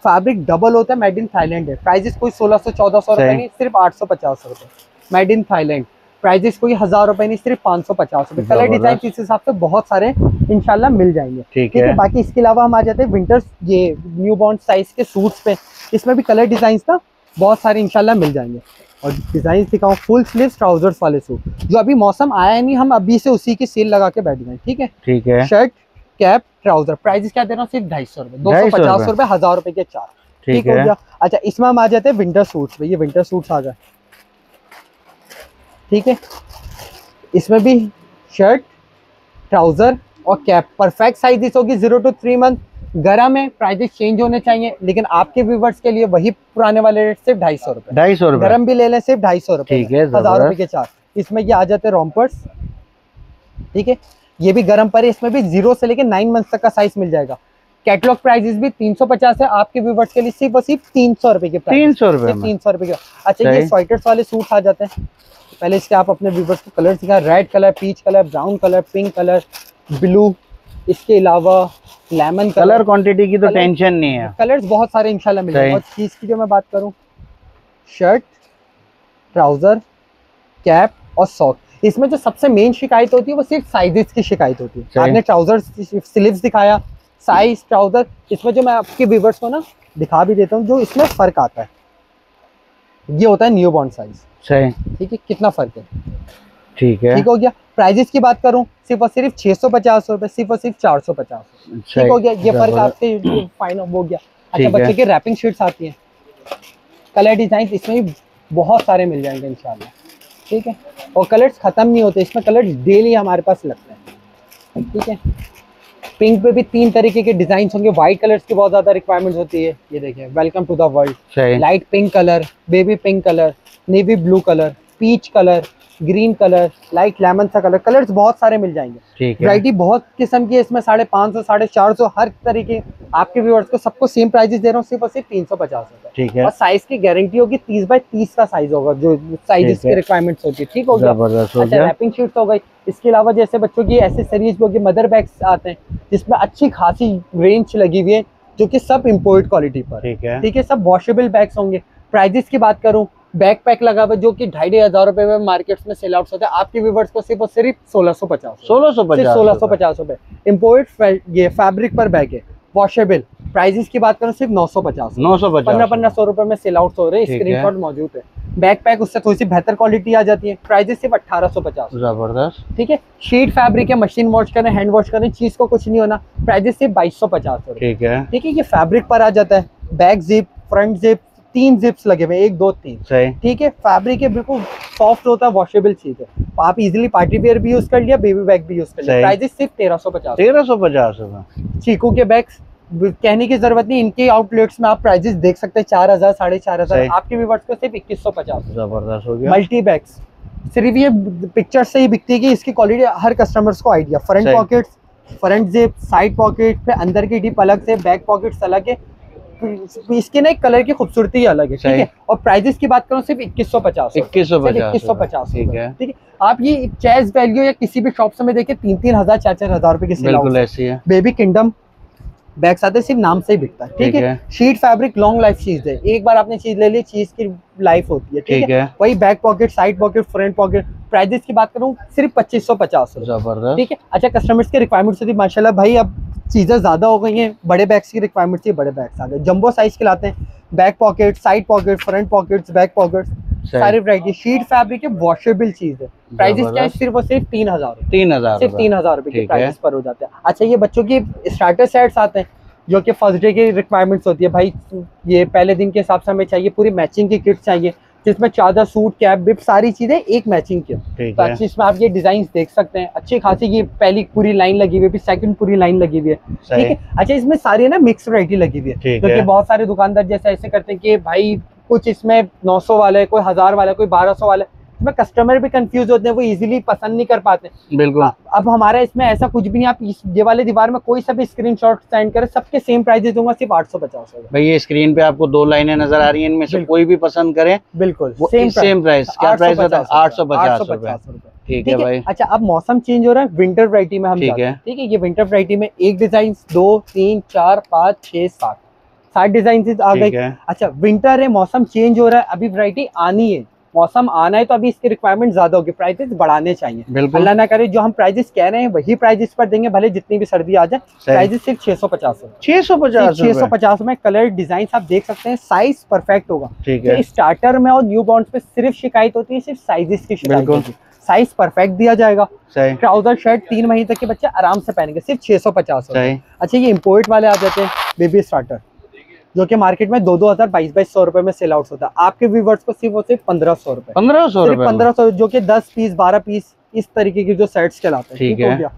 फैब्रिक डबल होता है, मेड इन थाईलैंड है। प्राइजेस कोई 1600-1400 रुपए नहीं, सिर्फ 850 रुपए। Made in Thailand. प्राइजेस कोई 1000 रुपए नहीं, सिर्फ 550 रुपए। कलर डिजाइन इस हिसाब से बहुत सारे इंशाल्लाह मिल जाएंगे। ठीक है। बाकी इसके अलावा हम आ जाते हैं विंटर्स, ये न्यू बॉर्न साइज के सूट्स पे। इसमें भी कलर डिजाइन ना बहुत सारे इंशाल्लाह मिल जाएंगे। और डिजाइन दिखाऊं, फुल स्लीव्स ट्राउजर्स वाले सूट, जो अभी मौसम आया नहीं, हम अभी से उसी की सेल लगा के बैठ गए। ठीक है, ठीक है। शर्ट, कैप, ट्राउजर, प्राइस क्या दे रहा हूँ, सिर्फ 250 रुपए, 250 रुपए, 1000 रुपए के 4। ठीक हो गया। अच्छा, इसमें हम आ जाते हैं विंटर सूट्स पे। ये विंटर सूट्स आ गए। ठीक है, इसमें भी शर्ट, ट्राउजर और कैप, परफेक्ट साइज होगी 0 to 3 मंथ। गरम है, प्राइजेस चेंज होने चाहिए, लेकिन आपके व्यूवर्स के लिए वही पुराने वाले रेट, सिर्फ 250 रुपए। 250 रुपए गरम भी ले लें, सिर्फ 250 रुपए। ठीक है, 1000 रुपए के 4। इसमें ये आ जाते हैं रॉम्पर्स। ठीक है, ये भी गरम पर है। इसमें भी 0 से लेकर 9 मंथ तक का साइज मिल जाएगा। कैटलॉग प्राइजेस भी 350 है, आपके व्यूवर्स के लिए सिर्फ और सिर्फ 300 रुपए के। 300 रुपए, 300 रुपए के। अच्छा, ये स्वेटर्स वाले सूट आ जाते हैं। पहले इसके आप अपने व्यूवर्स को कलर दिखा, red colour, peach colour, brown colour, pink colour, blue, इसके अलावा लेमन कलर। क्वांटिटी की तो टेंशन नहीं है, कलर्स बहुत सारे इंशाल्लाह मिल जाएंगे। और चीज की जो मैं बात करूं, शर्ट, ट्राउजर, कैप और सॉक। इसमें जो सबसे मेन शिकायत होती है वो सिर्फ साइजेस की शिकायत होती है। आपने ट्राउजर स्लीव्स दिखाया, साइज ट्राउजर। इसमें जो मैं आपके व्यूवर्स को ना दिखा भी देता हूँ, जो इसमें फर्क आता है, ये होता है न्यू बॉर्न साइज। ठीक है, कितना फर्क है। ठीक है, ठीक हो गया। प्राइजेस की बात करूं, सिर्फ और सिर्फ 650 रुपए, सिर्फ और सिर्फ 450। ठीक हो गया, ये फर्क आपके फाइन हो गया। अच्छा, बच्चे के रैपिंग शीट्स आती हैं, कलर डिजाइन इसमें भी बहुत सारे मिल जाएंगे इंशाल्लाह। ठीक है, और कलर्स खत्म नहीं होते, इसमें कलर्स डेली हमारे पास लगते हैं। ठीक है, पिंक पे भी 3 तरीके के डिजाइन होंगे। व्हाइट कलर्स की बहुत ज्यादा रिक्वायरमेंट होती है। ये देखिए, welcome to the world, light pink colour, baby pink colour, navy blue colour, peach colour, green colour, light lemon सा कलर। कलर्स बहुत सारे मिल जाएंगे। वैरायटी बहुत किस्म की है इसमें, 550, 450 हर तरीके। आपके व्यूअर्स को सबको सेम प्राइजेस दे रहा हूँ, सिर्फ और सिर्फ 350 रुपए। ठीक है, और साइज की गारंटी होगी, 30 बाय 30 का साइज होगा, जो साइजेस की रिक्वायरमेंट्स होती है। ठीक हो गया। अच्छा, रैपिंग शीट्स हो गई। इसके अलावा जैसे बच्चों की एसेसरीज होगी, मदर बैग्स आते हैं, जिसमें अच्छी खासी रेंज लगी हुई है, जो कि सब इम्पोर्ट क्वालिटी पर। ठीक है, सब वॉशेबल बैग्स होंगे। प्राइजेस की बात करूँ, बैक पैक लगा हुआ जो कि 2,500 रुपए में मार्केट्स में सेल आउट होता है, आपके व्यूवर्स को सिर्फ और सिर्फ 1650 रुपए। इम्पोर्ट ये फैब्रिक पर बैग है, वॉशेबल। प्राइजेस की बात करूं, सिर्फ 950 1500 रुपए में सेल आउट हो रहे हैं। स्क्रीनशॉट मौजूद है। बैक पैक उससे थोड़ी सी बेहतर क्वालिटी आ जाती है। प्राइजेस सिर्फ 1850। जबरदस्त। ठीक है, शीट फैब्रिक है, मशीन वॉश करें, हैंड वॉश करें, चीज को कुछ नहीं होना। प्राइजेस सिर्फ 2250 रुपए। ठीक है, ठीक है, ये फैब्रिक पर आ जाता है। Back zip, front zip, 3 zips लगे हुए, 1 2 3। ठीक है, फैब्रिक है, बिल्कुल सॉफ्ट होता है, वॉशेबल चीज है। आप इजीली पार्टी वेयर भी यूज कर लिया, बेबी बैग भी यूज कर लिया। प्राइजेस सिर्फ 1350। चीकू के बैग्स कहने की जरूरत नहीं, इनके आउटलेट्स में आप प्राइजेस देख सकते हैं, 4000, 4500। आपके व्यूअर्स को सिर्फ 2150। जबरदस्त हो गया। मल्टी बैग्स सिर्फ ये पिक्चर से ही बिकती है कि इसकी क्वालिटी हर कस्टमर्स को idea. Front pockets, front zip, side pocket, फिर अंदर की डिप अलग से, बैक पॉकेट्स अलग है। इसके ना एक कलर की खूबसूरती अलग है। ठीक है, और प्राइजेस की बात करूं, सिर्फ 2150। 2150। ठीक है, ठीक है। आप ये चेस वैल्यू या किसी भी शॉप में देखे 3-3000, 4-4000 रुपए की सेल है। बेबी किंगडम बैग्स आते सिर्फ नाम से ही बिकता है। ठीक है, शीट फैब्रिक लॉन्ग लाइफ चीज है, एक बार आपने चीज ले ली, चीज की लाइफ होती है। ठीक है, वही back pocket, side pocket, front pocket. Prices की बात करूं, सिर्फ 2550। जबरदस्त। ठीक है। अच्छा, कस्टमर्स की रिक्वायरमेंट्स होती है माशाल्लाह भाई, अब चीजें ज्यादा हो गई हैं, बड़े बैग्स की रिक्वायरमेंट थी, बड़े बैग्स आ गए। जंबो साइज के लाते हैं, back pocket, side pocket, front pockets, back pockets, सारी वैरायटी। शीट फैब्रिक है, वॉशेबल चीज है। प्राइजेस क्या है, सिर्फ और सिर्फ 3000 सिर्फ 3000 रुपए के प्राइस पर हो जाते हैं। अच्छा, ये बच्चों की स्टार्टर सेट्स आते हैं, जो कि फर्स्ट डे की रिक्वायरमेंट्स होती है। भाई ये पहले दिन के हिसाब से हमें चाहिए, पूरी मैचिंग की किट चाहिए, जिसमें चादर, सूट, कैप, बिप सारी चीजें एक मैचिंग की। तो अच्छी इसमें आप ये डिजाइन देख सकते हैं, अच्छी खासी की पहली पूरी लाइन लगी हुई है, फिर सेकंड पूरी लाइन लगी हुई है। ठीक है। अच्छा, इसमें सारी ना मिक्स वैरायटी लगी हुई है, क्योंकि बहुत सारे दुकानदार जैसे ऐसे करते हैं कि भाई कुछ इसमें 900 वाला है, कोई 1000 वाला है, कोई 1200 वाला है। इसमें कस्टमर भी कंफ्यूज होते हैं, वो इजीली पसंद नहीं कर पाते। बिल्कुल। अब हमारा इसमें ऐसा कुछ भी नहीं, आप ये वाले दीवार में कोई सा भी स्क्रीनशॉट सेंड करें, सबके सेम प्राइजेस दूंगा, सिर्फ 850 होगा। भाई ये स्क्रीन पे आपको 2 लाइनें नजर आ रही हैं, इनमें से कोई भी पसंद करें, बिल्कुल सेम प्राइस। क्या प्राइस होता है? 850 रुपए। ठीक है भाई। अच्छा, अब मौसम चेंज हो रहा है, विंटर वैरायटी में हम ठीक है। ठीक है, ये विंटर वैरायटी में एक डिजाइन 2 3 4 5 6 7 60 डिजाइन आ गई। अच्छा विंटर है, मौसम चेंज हो रहा है, अभी वैरायटी आनी है, मौसम आना है, तो अभी इसकी रिक्वायरमेंट ज्यादा होगी, प्राइसेस बढ़ाने चाहिए। अल्लाह ना करे जो हम प्राइसेस कह रहे हैं वही प्राइसेस पर देंगे, भले जितनी भी सर्दी आ जाए। प्राइसेस सिर्फ 650 650 में। कलर डिजाइन आप देख सकते हैं, साइज परफेक्ट होगा। जो स्टार्टर में और न्यू बॉर्न्स पे सिर्फ शिकायत होती है, सिर्फ साइजेस की शिकायत होती है। साइज परफेक्ट दिया जाएगा। ट्राउजर शर्ट 3 महीने तक के बच्चे आराम से पहनेंगे, सिर्फ 650। अच्छा ये इम्पोर्ट वाले आ जाते हैं बेबी स्टार्टर, जो कि मार्केट में 2000 2200 रुपए में सेल आउट होता है। आपके व्यूवर्स को सिर्फ 1500 रुपए, 1500, जो कि 10 पीस 12 पीस इस तरीके की जो सेट्स चलाते हैं। ठीक हो गया,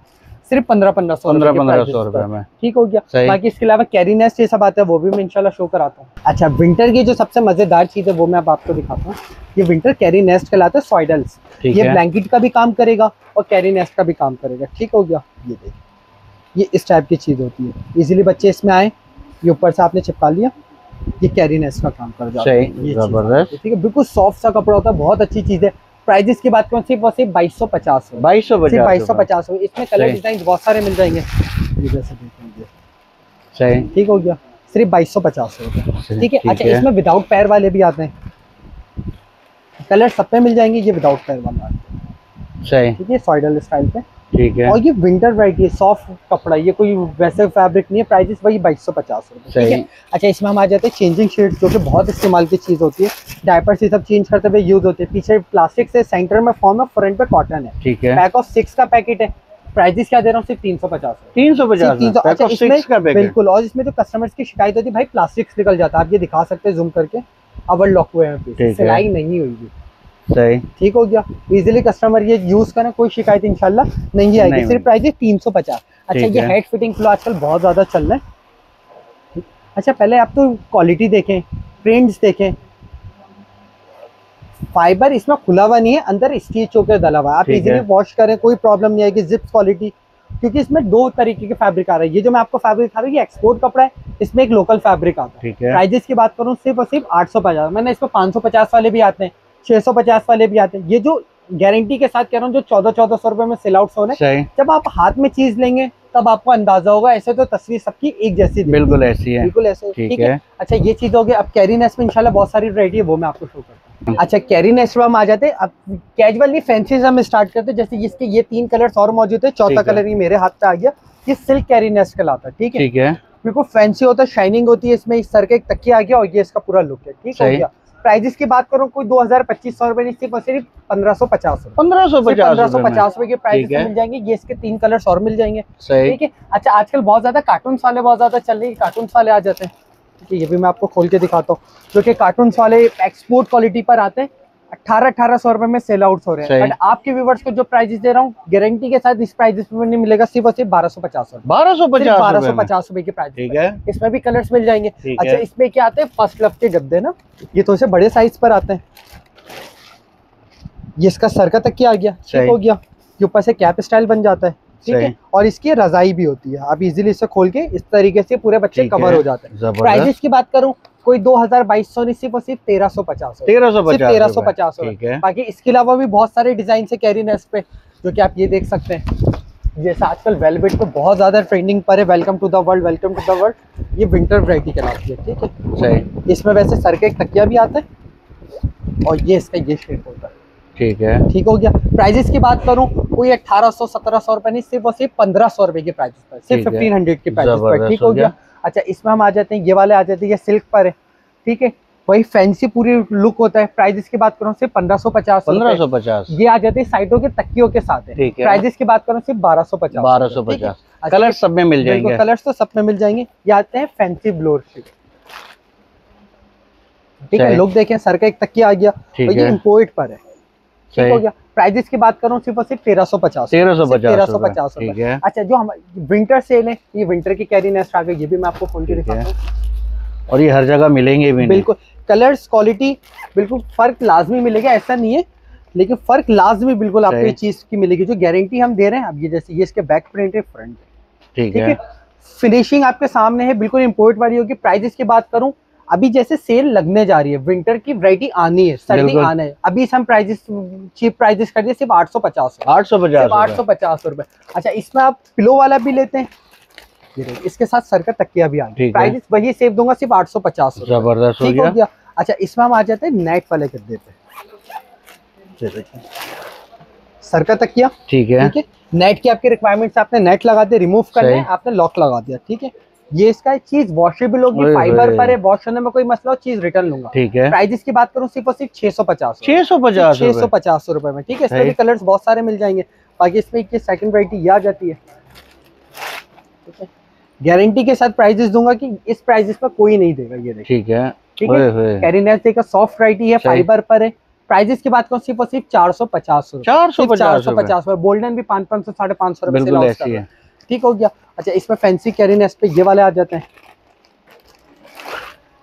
सिर्फ 1500 रुपए में। ठीक हो गया। बाकी इसके अलावा कैरी नेस्ट ये सब आता है, वो भी मैं इंशाल्लाह शो कराता हूँ। अच्छा विंटर की जो सबसे मजेदार चीज है वो मैं अब आपको दिखाता हूँ। ये विंटर कैरी नेस्ट कहलाता है, सॉइडल्स। ये ब्लैंकेट का भी काम करेगा और कैरी नेस्ट का भी काम करेगा। ठीक हो गया। ये देखिए, ये इस टाइप की चीज होती है, इजीली बच्चे इसमें आए, ये ऊपर से आपने चिपका लिया, ये कैरी नेस्ट का काम कर जाता है। जबरदस्त। ठीक है, बिल्कुल सॉफ्ट सा कपड़ा होता है, बहुत अच्छी चीज है। प्राइजेस की बात करूँ सिर्फ 2250। 2250। इसमें कलर डिजाइन बहुत सारे मिल जाएंगे, जैसे देखेंगे। सही। ठीक हो गया, सिर्फ 2250 रुपए। ठीक है। अच्छा इसमें विदाउट पैर वाले भी आते हैं, कलर सब पे मिल जाएंगे। ये विदाउट पैर वाला आते हैं। सही। ठीक है, सॉइडल स्टाइल पे। ठीक है। और ये विंटर वैरायटी है, सॉफ्ट कपड़ा, ये कोई वैसे फैब्रिक नहीं है। प्राइसेस वही 2250 रुपए। ठीक है। अच्छा इसमें हम आ जाते हैं चेंजिंग शीट्स, जो कि बहुत इस्तेमाल की चीज होती है। डायपर्स ये सब चेंज करते हुए यूज होते हैं। पीछे प्लास्टिक से, सेंटर में फॉर्म है, फ्रंट पे कॉटन है। ठीक है। पैक ऑफ 6 का पैकेट है। प्राइसेस क्या दे रहा हूँ, सिर्फ 350। 350। अच्छा इसमें बिल्कुल, और इसमें जो कस्टमर्स की शिकायत होती है, भाई प्लास्टिक निकल जाता है, आप ये दिखा सकते हैं जूम करके, अवर लॉक हुए हैं, सिलाई नहीं हुई। सही। ठीक हो गया। इजीली कस्टमर ये यूज करें, कोई शिकायत इंशाल्लाह नहीं आएगी। सिर्फ प्राइस है 350। अच्छा ये हेड फिटिंग फ्लो आजकल बहुत ज्यादा चल रहा है। अच्छा पहले आप तो क्वालिटी देखें, प्रिंट्स देखें, फाइबर इसमें खुला हुआ नहीं है, अंदर स्टिच होकर डला हुआ है। आप इजीली वॉश करें, कोई प्रॉब्लम नहीं आएगी। जिप्स क्वालिटी, क्योंकि इसमें 2 तरीके के फैब्रिक आ रहे हैं। ये जो मैं आपको फैब्रिक दिखा रहा हूँ, ये एक्सपोर्ट कपड़ा है, इसमें एक लोकल फैब्रिक आता है। प्राइजेस की बात करूँ सिर्फ और सिर्फ 850। मैंने इसमें 550 वाले भी आते हैं, 650 वाले भी आते हैं। ये जो गारंटी के साथ कह रहा हूँ, जो 1400 रुपए में सेल आउट हो रहे हैं, जब आप हाथ में चीज लेंगे तब आपको अंदाजा होगा। ऐसे तो तस्वीर सबकी एक जैसी, बिल्कुल ऐसी है, बिल्कुल ऐसे। ठीक है। अच्छा ये चीज हो गई। अब कैरी नेस्ट में इंशाल्लाह बहुत सारी वैरायटी है, वो मैं आपको शो करता हूँ। अच्छा कैरी नेस्ट में हम आ जाते हैं, अब कैजुअल नहीं फैंसी से हम स्टार्ट करते हैं। जैसे इसके ये 3 कलर्स और मौजूद है, चौथा कलर ये मेरे हाथ पे आ गया। ये सिल्क कैरी नेस्ट कहलाता है। ठीक है। बिल्कुल फैंसी होता है, शाइनिंग होती है इसमें। इस सर के एक तकिया आ गया और ये इसका पूरा लुक है। ठीक हो गया। प्राइजेस की बात करूं, कोई 2000-2500 रुपए नहीं, सिर्फ 1550 रुपए के प्राइस मिल जाएंगे। ये इसके 3 कलर्स और मिल जाएंगे। ठीक है। अच्छा आजकल बहुत ज्यादा कार्टून्स वाले बहुत ज्यादा चल रही है, कार्टून्स वाले आ जाते हैं। ठीक है, ये भी मैं आपको खोल के दिखाता हूँ, जो कि कार्टून्स वाले एक्सपोर्ट क्वालिटी पर आते हैं। 1800 रुपए में सेल आउट हो रहे हैं। बट आपके व्यूवर्स को जो प्राइजेस दे रहा हूँ, गारंटी के साथ इस प्राइजेस में नहीं मिलेगा, सिर्फ और सिर्फ 1250 रुपए की प्राइस। ठीक है। इसमें भी कलर्स मिल जाएंगे। अच्छा इसमें क्या आते हैं, फर्स्ट लव के डब्बे ना, ये थोड़े से बड़े साइज पर आते हैं। ये इसका सर का तकिया आ गया। ठीक हो गया। ये ऊपर से कैप स्टाइल बन जाता है। ठीक है। और इसकी रजाई भी होती है, आप इजीली इसे खोल के इस तरीके से पूरे बच्चे कवर हो जाते हैं। प्राइजेस की बात करूं, कोई 2000-2200 नहीं, सिर्फ और सिर्फ 1350 रुपए। बाकी इसके अलावा भी बहुत सारे डिजाइन है कैरी नेस्ट पे, जो कि आप ये देख सकते हैं। जैसे आजकल वेलवेट पे बहुत ज्यादा ट्रेंडिंग पर है, welcome to the world, welcome to the world. ये विंटर वैरायटी कहलाती है। ठीक है। इसमें वैसे सर के एक तकिया भी आता है और ये इसका ये शेप होता है। ठीक है। ठीक हो गया। प्राइजेस की बात करूं, कोई 1800-1700 रुपए नहीं, सिर्फ और सिर्फ 1500 रुपए के प्राइस पर, सिर्फ 1500 के प्राइस पर। ठीक हो गया। अच्छा इसमें हम आ जाते हैं, ये वाले आ जाते हैं, ये सिल्क पर है। ठीक है। वही फैंसी पूरी लुक होता है। प्राइजेस की बात करूं सिर्फ 1550। ये आ जाते हैं साइडों के तकियों के साथ है। प्राइजेस की बात करूं सिर्फ 1250। कलर सब में मिल जाएंगे, कलर्स तो सब में मिल जाएंगे। ये आते हैं फैंसी ब्लोर शीट। ठीक है। लुक देखें, सर का एक तकिया आ गया, तो ये इम्पोर्ट पर है। ठीक हो गया। प्राइजेस की बात करूं सिर्फ और सिर्फ 1350 रुपए। अच्छा जो हम विंटर सेल है, ये विंटर की कैरी नेस्ट आ गई, ये भी मैं आपको खोल के दिखाता हूँ। और ये हर जगह मिलेंगे भी, बिल्कुल कलर्स क्वालिटी बिल्कुल फर्क लाजमी मिलेगा, ऐसा नहीं है, लेकिन फर्क लाजमी बिल्कुल आपको इस चीज की मिलेगी। जो गारंटी हम दे रहे हैं, अब ये जैसे ये इसके बैक प्रिंट है, फ्रंट है। ठीक है। फिनिशिंग आपके सामने है, बिल्कुल इंपोर्ट वाली होगी। प्राइजेस की बात करूं, अभी जैसे सेल लगने जा रही है, विंटर की वैरायटी आनी है, सर्दी आना है, अभी हम प्राइजेस चीप प्राइजेस कर दिए, सिर्फ 850 रुपए। अच्छा इसमें आप पिलो वाला भी लेते हैं, ये देखिए, इसके साथ सर का तकिया भी आ गया। ठीक है। प्राइस वही सेव दूंगा सिर्फ 850 रुपए। जबरदस्त हो ठीक हो गया। गया। अच्छा, इसमें हम आ जाते हैं नेट वाले गद्दे पे। ये देखिए, सर का तकिया। ठीक है। ठीक है, नेट की आपकी रिक्वायरमेंट से आपने नेट लगा दिया, रिमूव करना है आपने लॉक लगा दिया। ठीक है, ये इसका चीज वॉशेबल होगी, फाइबर पर है, वॉश करने में कोई मसला हो चीज रिटर्न लूंगा। ठीक है। प्राइस की बात करूं सिर्फ और सिर्फ 650 रुपए में। ठीक है, इसमें भी कलर्स बहुत सारे मिल जाएंगे। बाकी इसमें एक सेकंड वैरायटी ये आ जाती है। ठीक है, गारंटी के साथ प्राइजेस दूंगा कि इस प्राइजेस पर कोई नहीं देगा। ये देखिए, ठीक है। ठीक है, कैरीनेस का सॉफ्ट वैरायटी है, फाइबर पर है। प्राइजेस की बात करूं सिर्फ और सिर्फ 450 रुपए। 450 रुपए। गोल्डन भी 500 550 रुपए बिल्कुल ऐसी है। ठीक हो गया। अच्छा, इसमें फैंसी कैरीनेस पे ये वाले आ जाते हैं।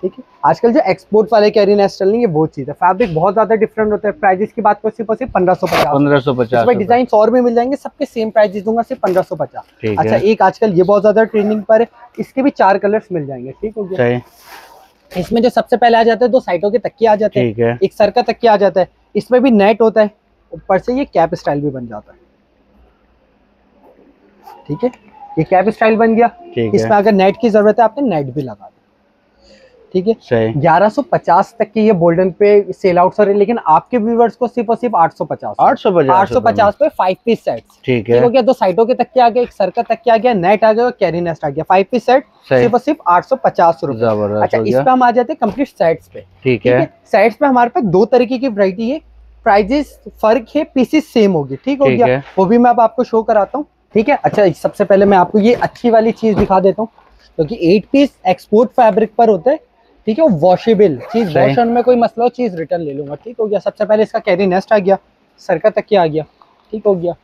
ठीक है, आजकल जो एक्सपोर्ट वाले कैरीनेस चल रही है वो चीज है। फैब्रिक बहुत ज्यादा डिफरेंट होता है। प्राइजेस की बात करूं सिर्फ और सिर्फ 1550। इसमें डिजाइन और भी मिल जाएंगे, सबके सेम प्राइजेस दूंगा सिर्फ 1550। अच्छा, एक आजकल ये बहुत ज्यादा ट्रेंडिंग पर है, इसके भी 4 कलर्स मिल जाएंगे। ठीक हो गया। इसमें जो सबसे पहले आ जाते हैं 2 साइडों के तकिए आ जाते हैं, एक सर का तकिया आ जाता है। इसमें भी नेट होता है, ऊपर से ये कैप स्टाइल भी बन जाता है। ठीक है, ये कैप स्टाइल बन गया। इसमें अगर नेट की जरूरत है आपने नेट भी लगा दिया। ठीक है, 1150 तक की ये गोल्डन पे सेल आउट हो रही है, लेकिन आपके व्यूवर्स को सिर्फ और सिर्फ 850 पे 5 पीस सेट। ठीक है, हो गया। 2 साइडों के तकिया आ गया, एक सर का तकिया आ गया, नेट आ गया और कैरी नेस्ट आ गया। 5 पीस सेट सिर्फ और सिर्फ 850 रुपए। अच्छा, इस पे हम आ जाते हैं कंप्लीट सेट्स पे। ठीक है, सेट्स पे हमारे पास 2 तरीके की वैरायटी है, प्राइजेस फर्क है, पीसेस सेम होगी। ठीक हो गया, वो भी मैं अब आपको शो कराता हूँ। ठीक है, अच्छा सबसे पहले मैं आपको ये अच्छी वाली चीज दिखा देता हूँ, क्योंकि 8 पीस एक्सपोर्ट फैब्रिक पर होता है। ठीक है, वॉशेबल चीज, वॉश करने में कोई मसला हो चीज रिटर्न ले लूंगा। ठीक हो गया। सबसे पहले इसका कैरी नेस्ट आ गया, सर का तकिया आ गया। ठीक हो गया,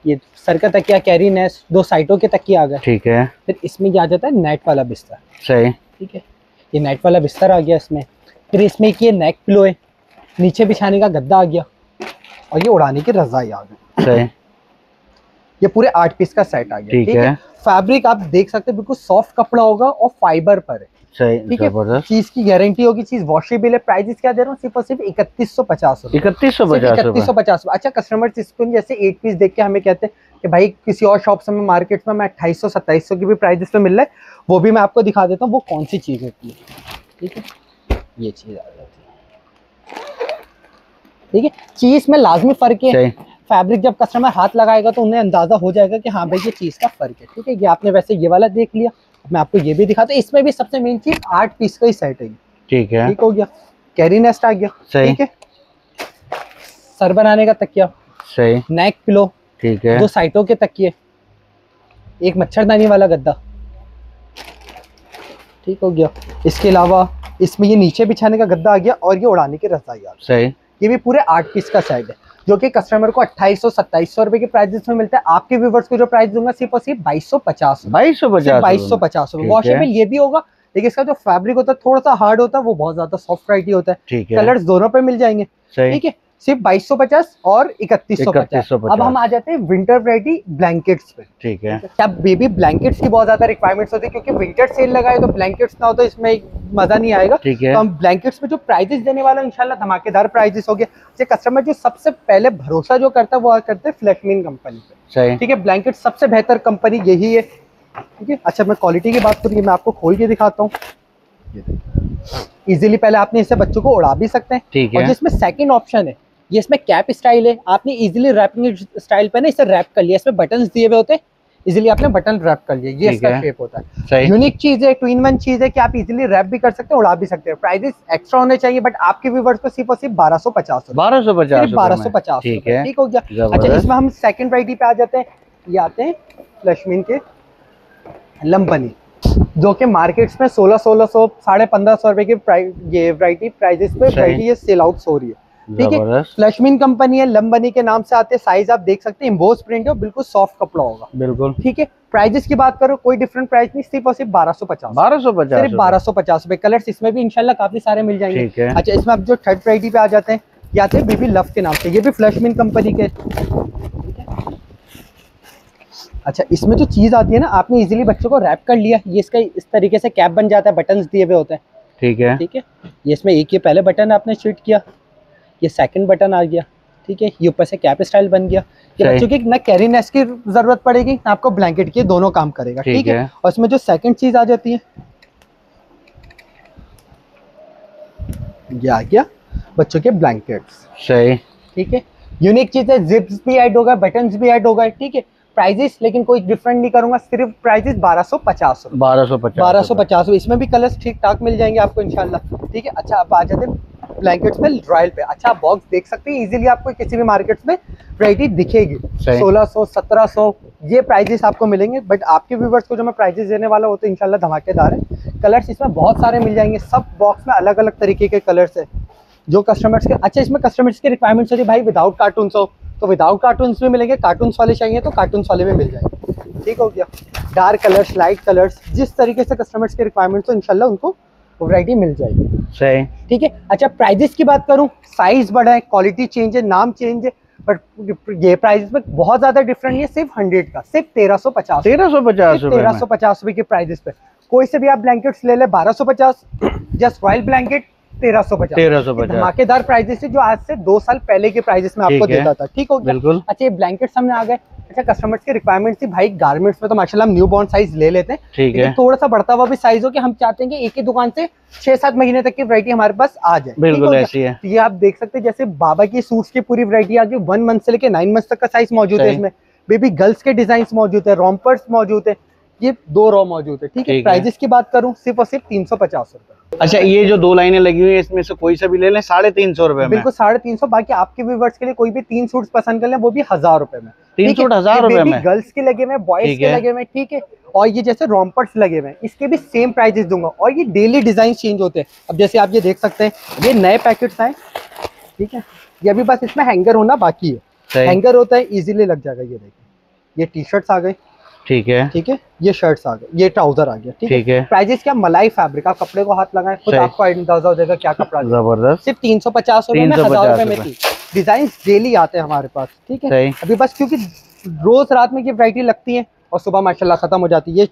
ये सर का तकिया, कैरी नेस्ट, 2 साइडों के तकिए आ गए। ठीक है, फिर इसमें क्या आ जाता है नेट वाला बिस्तर। सही। ठीक है, ये नेट वाला बिस्तर आ गया इसमें। फिर इसमें एक ये नेक पिलो है, नीचे बिछाने का गद्दा आ गया और ये उड़ाने की रजाई आ गई। सही। ये पूरे 8 पीस का सेट आ गया। ठीक है, फैब्रिक आप देख सकते हैं बिल्कुल सॉफ्ट कपड़ा होगा और फाइबर पर है। ठीक है, चीज की गारंटी होगी, चीज वॉशेबल है। प्राइजेस क्या दे रहा हूँ सिर्फ और सिर्फ 3150 रुपए। 3150। अच्छा, कस्टमर जैसे 8 पीस देख के हमें कहते हैं कि भाई किसी और शॉप से मार्केट में मैं 2800 2700 की भी प्राइजेस पे मिल रहा है, वो भी मैं आपको दिखा देता हूँ वो कौन सी चीज होती है। ठीक है, ये चीज आ जाती है। ठीक है, चीज में लाजमी फर्क है। फैब्रिक जब कस्टमर हाथ लगाएगा तो उन्हें अंदाजा हो जाएगा कि हाँ भाई ये चीज का फर्क है। ठीक है, ये आपने वैसे ये वाला देख लिया, मैं आपको ये भी दिखाता हूँ। इसमें भी सबसे मेन चीज 8 पीस का ही सेट है। ठीक है, ठीक हो गया। कैरी नेस्ट आ गया। ठीक है, सर बनाने का तकिया। सही। Neck pillow. ठीक है, 2 साइडों के तकिए, एक मच्छरदानी वाला गद्दा। ठीक हो गया। इसके अलावा इसमें ये नीचे बिछाने का गद्दा आ गया और ये उड़ाने की रजाई आ गई। सही। ये भी पूरे 8 पीस का सेट है, जो कि कस्टमर को 2800 2700 रुपए के प्राइस में मिलता है। आपके व्यूवर्स को जो प्राइस दूंगा सिर्फ और सिर्फ 2250 रुपए। वॉशेबल ये भी होगा, लेकिन इसका जो फैब्रिक होता है थोड़ा सा हार्ड होता है, वो बहुत ज्यादा सॉफ्ट वैरायटी होता है। ठीक है, कलर्स दोनों पे मिल जाएंगे। ठीक है, सिर्फ 2250 और 3150। अब हम आ जाते हैं विंटर वैरायटी ब्लैंकेट्स पे। ठीक है, अब बेबी ब्लैंकेट्स की बहुत ज्यादा रिक्वायरमेंट्स होती है, क्योंकि विंटर सेल लगाए तो ब्लैंकेट्स ना हो तो इसमें मजा नहीं आएगा। ठीक है, तो हम ब्लैंकेट्स में जो प्राइजेस देने वाला इंशाल्लाह धमाकेदार प्राइजेस हो गए। कस्टमर जो सबसे पहले भरोसा जो करता है वो करते हैं फ्लैशमीन कंपनी पे। ठीक है, ब्लैंकेट सबसे बेहतर कंपनी यही है। ठीक है, अच्छा मैं क्वालिटी की बात करूँ, मैं आपको खोल के दिखाता हूँ। इजीली पहले आपने इसे बच्चों को उड़ा भी सकते हैं। ठीक है, और जिसमें सेकंड ऑप्शन है, ये इसमें कैप स्टाइल है, आपने इजीली रैपिंग स्टाइल पे ना इसे रैप कर लिया। इसमें बटन्स दिए हुए होते हैं, इजीली आपने बटन रैप कर लिया, ये इसका शेप होता है। यूनिक चीज है, 2-in-1 चीज है कि आप इजीली रैप भी कर सकते हैं, उड़ा भी सकते हैं। प्राइजेस एक्स्ट्रा होने चाहिए, बट आपके व्यूवर्स को सिर्फ और सिर्फ 1250। ठीक है, ठीक हो गया। अच्छा, इसमें हम सेकंड वैरायटी पे आ जाते हैं। ये आते हैं फ्लैशमीन के लंबनी, जो कि मार्केट्स में 1600 1550 रुपए की ये वैरायटी प्राइजेस पे ये सेल आउट हो रही है। ठीक है, फ्लैशमीन कंपनी है, लंबनी के नाम से आते हैं। साइज आप देख सकते हैं, एम्बोस प्रिंट है, बिल्कुल सॉफ्ट कपड़ा होगा। बिल्कुल। ठीक है, प्राइजेस की बात करो कोई डिफरेंट प्राइस नहीं, सिर्फ और सिर्फ 1250 रुपए। कलर्स इसमें भी इंशाल्लाह काफी सारे मिल जाएंगे। अच्छा, इसमें अब जो थर्ड वैरायटी पे आ जाते हैं, ये आते हैं बेबी लव के नाम से, ये भी फ्लैशमीन कंपनी के। अच्छा, इसमें जो चीज आती है ना, आपने इजीली बच्चों को रैप कर लिया, ये इसका इस तरीके से कैप बन जाता है, बटन्स दिए हुए होते हैं। ठीक है, ठीक है, ये इसमें एक ये पहले बटन आपने शूट किया, ये सेकंड बटन आ गया। ठीक है, ये ऊपर से कैप स्टाइल बन गया। कि बच्चों की ना कैरी नेस्ट की जरूरत पड़ेगी ना आपको ब्लैंकेट की, दोनों काम करेगा। ठीक है। और इसमें जो सेकंड चीज आ जाती है ये आ गया बच्चों के ब्लैंकेट्स। सही। ठीक है। यूनिक चीज है, जिप्स भी ऐड होगा, बटन्स भी ऐड होगा। ठीक है। प्राइजेस लेकिन कोई डिफरेंट नहीं करूंगा, सिर्फ प्राइजेस 1250 1250। इसमें भी कलर्स ठीक ठाक मिल जाएंगे आपको इंशाल्लाह। ठीक है। अच्छा अब आ जाते हैं ब्लैंकेट्स में रॉयल पे। अच्छा बॉक्स देख सकते हैं इजीली, आपको किसी भी मार्केट्स में वैरायटी दिखेगी। 1600 1700 ये प्राइजेस आपको मिलेंगे, बट आपके व्यूवर्स को जो मैं प्राइजेस देने वाला हूँ तो इंशाल्लाह धमाकेदार है। कलर्स इसमें बहुत सारे मिल जाएंगे, सब बॉक्स में अलग अलग तरीके के कलर्स है जो कस्टमर्स के। अच्छा इसमें कस्टमर्स के रिक्वायरमेंट्स होती है भाई विदाउट कार्टून्स हो तो विदाउट कार्टून्स भी मिलेंगे, कार्टून्स वाले चाहिए तो कार्टून्स वाले भी मिल जाएंगे। ठीक हो गया। डार्क कलर्स, लाइट कलर्स, जिस तरीके से कस्टमर्स के रिक्वायरमेंट्स हो इंशाल्लाह उनको वैरायटी मिल जाएगी। सही। ठीक है। अच्छा प्राइजेस की बात करूं, साइज बड़ा है, क्वालिटी चेंज है, नाम चेंज है, बट ये प्राइस में बहुत ज्यादा डिफरेंट नहीं है। सिर्फ 100 का सिर्फ 1350 रुपए के प्राइजेस पे कोई से भी आप ब्लैंकेट्स ले ले 1250, जस्ट रॉयल ब्लैंकेट 1350 धमाकेदार प्राइजेस है जो आज से 2 साल पहले के प्राइजेस में आपको देता था। ठीक हो गया। बिल्कुल। अच्छा ये ब्लैंकेट्स हमने आ गए। अच्छा कस्टमर्स की रिक्वायरमेंट थी भाई गारमेंट्स में तो माशाल्लाह हम न्यू बॉर्न साइज ले लेते हैं। ठीक है। थोड़ा सा बढ़ता हुआ भी साइज हो कि हम चाहते हैं कि एक ही दुकान से 6-7 महीने तक की वैरायटी हमारे पास आ जाए। बिल्कुल ऐसी है। ये आप देख सकते हैं जैसे बाबा की सूट्स की पूरी वैरायटी आ गई, 1 मंथ से लेके 9 मंथ तक का साइज मौजूद है इसमें। बेबी गर्ल्स के डिजाइन मौजूद है, रॉम्पर्स मौजूद है, ये 2 रॉ मौजूद है। ठीक है। प्राइजेस की बात करूं सिर्फ और सिर्फ 350 रुपए। अच्छा ये जो 2 लाइनें लगी हुई है इसमें से कोई सा भी ले लें 350 रुपए में। बिल्कुल 350। बाकी आपके व्यूअर्स के लिए कोई भी 3 सूट्स पसंद कर लें वो भी 1000 रुपए में। 3 सूट 1000 रुपए में। गर्ल्स के लगे हुए, बॉयज के लगे हुए। ठीक है। और ये जैसे रॉम्पर्स लगे हुए इसके भी सेम प्राइजेस दूंगा। और ये डेली डिजाइन चेंज होते हैं। अब जैसे आप ये देख सकते हैं ये नए पैकेट्स आए। ठीक है। ये अभी बस इसमें हैंगर होना बाकी है। हैंगर होता है इजीली लग जाएगा। ये देखिए ये टी शर्ट्स आ गए। ठीक है। ठीक है। ये शर्ट्स आ गए, ये ट्राउजर आ गया। ठीक है। प्राइजेस क्या, मलाई फैब्रिक, आप कपड़े को हाथ लगाएं खुद आपको अंदाजा हो जाएगा क्या कपड़ा। जबरदस्त। सिर्फ 350 रुपए में 1000 रुपए में थी। डिजाइन डेली आते हैं हमारे पास। ठीक है। अभी बस क्योंकि रोज रात में की वैरायटी लगती है और सुबह माशाल्लाह खत्म हो जाती है। ये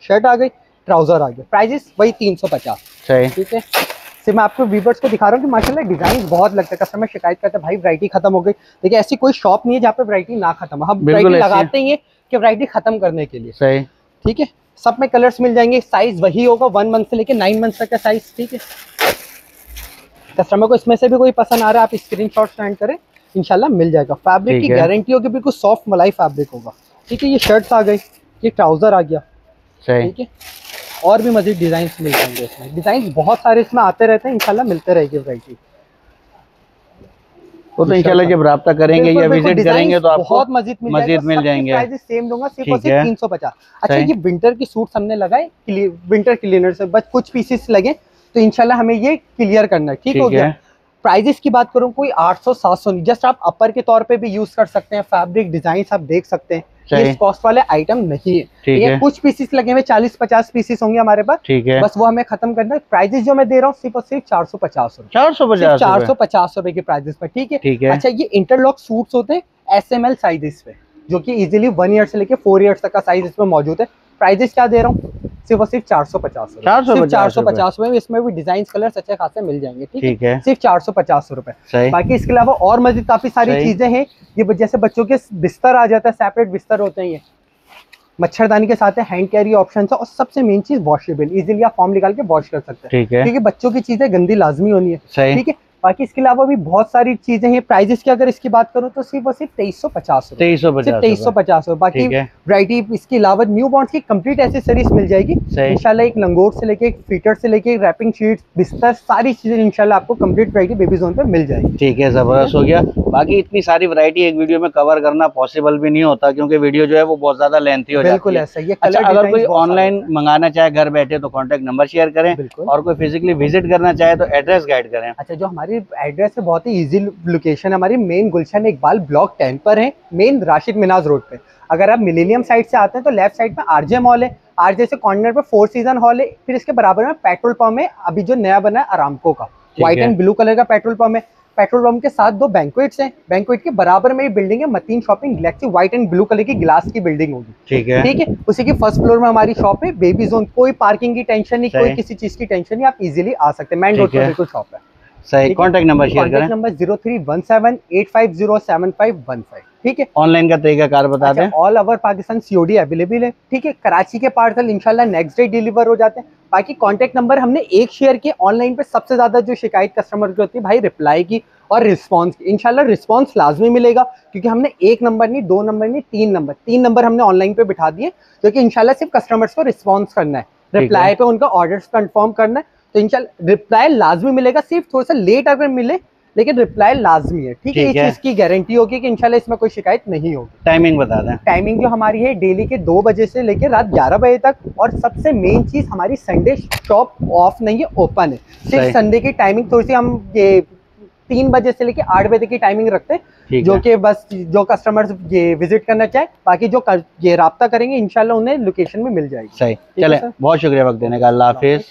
शर्ट आ गई, ट्राउजर आ गया, प्राइजेस वही 350। ठीक है। सिर्फ मैं आपको व्यूअर्स को दिखा रहा हूँ कि माशाल्लाह डिजाइन बहुत लगता है। कस्टमर शिकायत करते हैं भाई वैरायटी खत्म हो गई। देखिए ऐसी कोई शॉप नहीं है जहाँ पे वैरायटी ना खत्म, हम वैरायटी लगाते ही है कि वैरायटी खत्म करने के लिए। सही। ठीक है। सब में कलर्स मिल जाएंगे, साइज वही होगा 1 मंथ से लेके 9 मंथ तक का साइज। ठीक है। कस्टमर को इसमें से भी कोई पसंद आ रहा है आप स्क्रीनशॉट सेंड करें इंशाल्लाह मिल जाएगा। फैब्रिक की गारंटी होगी, बिल्कुल सॉफ्ट मलाई फैब्रिक होगा। ठीक है। ये शर्ट्स आ गई, ये ट्राउजर आ गया। ठीक है। और भी मजीद डिजाइन मिल जाएंगे इसमें, डिजाइन बहुत सारे इसमें आते रहते हैं, इंशाल्लाह मिलते रहेगी वैरायटी। वो तो इंशाल्लाह जब राब्ता करेंगे या विजिट करेंगे तो आपको बहुत मजीद मिल जाएंगे। प्राइस सेम दूंगा सिर्फ और सिर्फ 350। अच्छा ये विंटर की सूट्स हमने लगाए, विंटर क्लीनर से बस कुछ पीसेस लगे तो इंशाल्लाह हमें ये क्लियर करना है। ठीक हो गया। प्राइजेस की बात करूं कोई 800-700 नहीं, जस्ट आप अपर के तौर पे भी यूज कर सकते हैं। फैब्रिक डिजाइन आप देख सकते हैं, ये कॉस्ट वाले आइटम नहीं है। ये कुछ पीसेस लगे हुए 40-50 पीसेस होंगे हमारे पास। ठीक है। बस वो हमें खत्म करना है। प्राइजेस जो मैं दे रहा हूँ सिर्फ और सिर्फ 450 रुपए। 450 रुपए के प्राइजेस पे। ठीक है। अच्छा ये इंटरलॉक सूट्स होते हैं SML साइजेस पे जो कि इजीली 1 ईयर से लेके 4 ईयर तक का साइज इसमें मौजूद है। प्राइजेस क्या दे रहा हूँ सिर्फ और सिर्फ 450 रुपए। इसमें भी डिजाइन कलर्स अच्छे खासे मिल जाएंगे। ठीक है। सिर्फ 450 रुपए। बाकी इसके अलावा और मजीद काफी सारी चीजें हैं। ये जैसे बच्चों के बिस्तर आ जाता है, सेपरेट बिस्तर होते हैं, ये मच्छरदानी के साथ है, हैंड कैरी ऑप्शन है और सबसे मेन चीज वॉशेबल, इजीली आप फॉर्म निकाल के वॉश कर सकते हैं। क्योंकि बच्चों की चीजें गंदी लाजमी होनी है। ठीक है। बाकी इसके अलावा भी बहुत सारी चीजें हैं। प्राइजेस की अगर इसकी बात करूं तो सिर्फ और सिर्फ 2350 रुपए। बाकी वैरायटी इसके अलावा न्यू बॉन्ड्स की कंप्लीट एसेसरीज मिल जाएगी इंशाल्लाह। एक लंगोट से लेके फीटर से लेके रैपिंग शीट्स, बिस्तर, सारी चीजें इंशाल्लाह आपको कंप्लीट वैरायटी बेबी जोन पे मिल जाएगी। ठीक है। जबरदस्त हो गया। बाकी इतनी सारी वैरायटी एक वीडियो में कवर करना पॉसिबल भी नहीं होता क्योंकि वीडियो जो है वो बहुत ज्यादा लेंथी हो जाती है। बिल्कुल ऐसा ही है। अच्छा अगर कोई ऑनलाइन मंगाना चाहे घर बैठे तो कॉन्टेक्ट नंबर शेयर करें और कोई फिजिकली विजिट करना चाहे तो एड्रेस गाइड करें। अच्छा जो हमारी एड्रेस है बहुत ही इजी लोकेशन है हमारी, मेन गुलशन इकबाल ब्लॉक 10 पर है, मेन राशिद मिनाज रोड पे। अगर आप मिलेनियम साइड से आते हैं तो लेफ्ट साइड में RJ मॉल है, RJ से कॉर्नर पे 4 सीजन हॉल है, फिर इसके बराबर में पेट्रोल पंप है अभी जो नया बना है अरामको का, व्हाइट एंड ब्लू कलर का पेट्रोल पंप है। पेट्रोल पंप के साथ 2 बैंक्वेट्स हैं, बैंक्वेट के बराबर में ही बिल्डिंग है Mateen shopping galaxy, white and blue colour की ग्लास की बिल्डिंग होगी। ठीक है। उसी की फर्स्ट फ्लोर में हमारी शॉप है बेबी जोन। कोई पार्किंग की टेंशन नहीं, कोई किसी चीज की टेंशन नहीं, आप इजीली आ सकते हैं। मेन रोड पर बिल्कुल शॉप है। सही। कॉन्टेक्ट नंबर शेयर करें। नंबर 0317850715, ठीक है। ऑनलाइन का तरीका बता दें। All over Pakistan COD available है, ठीक है। कराची के पार्सल इंशाल्लाह नेक्स्ट डे डिलीवर हो जाते हैं। बाकी कॉन्टेक्ट नंबर हमने एक शेयर किए। ऑनलाइन पे सबसे ज्यादा जो शिकायत कस्टमर की होती है भाई रिप्लाई की और रिस्पांस की। इंशाल्लाह रिस्पांस लाजमी मिलेगा, क्योंकि हमने एक नंबर नहीं, दो नंबर नहीं, तीन नंबर हमने ऑनलाइन पे बिठा दिए, क्योंकि इंशाल्लाह सिर्फ कस्टमर्स को रिस्पांस करना है, रिप्लाई पे उनका ऑर्डर्स कंफर्म करना है। तो इंशाल्लाह रिप्लाई लाजमी मिलेगा, सिर्फ थोड़ा सा लेट अगर मिले लेकिन रिप्लाई लाजमी है, ठीक है। इस चीज की गारंटी होगी कि इंशाल्लाह इसमें कोई शिकायत नहीं होगी। टाइमिंग बता दें। टाइमिंग जो हमारी है डेली के 2 बजे से लेकर रात 11 बजे तक, और सबसे मेन चीज हमारी संडे शॉप ऑफ नहीं है, ओपन है। सिर्फ संडे की टाइमिंग थोड़ी सी हम ये 3 बजे से लेकर 8 बजे की टाइमिंग रखते हैं, जो कि बस जो कस्टमर्स ये विजिट करना चाहे, बाकी जो ये राब्ता करेंगे इंशाल्लाह उन्हें लोकेशन में मिल जाएगी। सही, चले बहुत शुक्रिया वक्त देने का। अल्लाह हाफिज।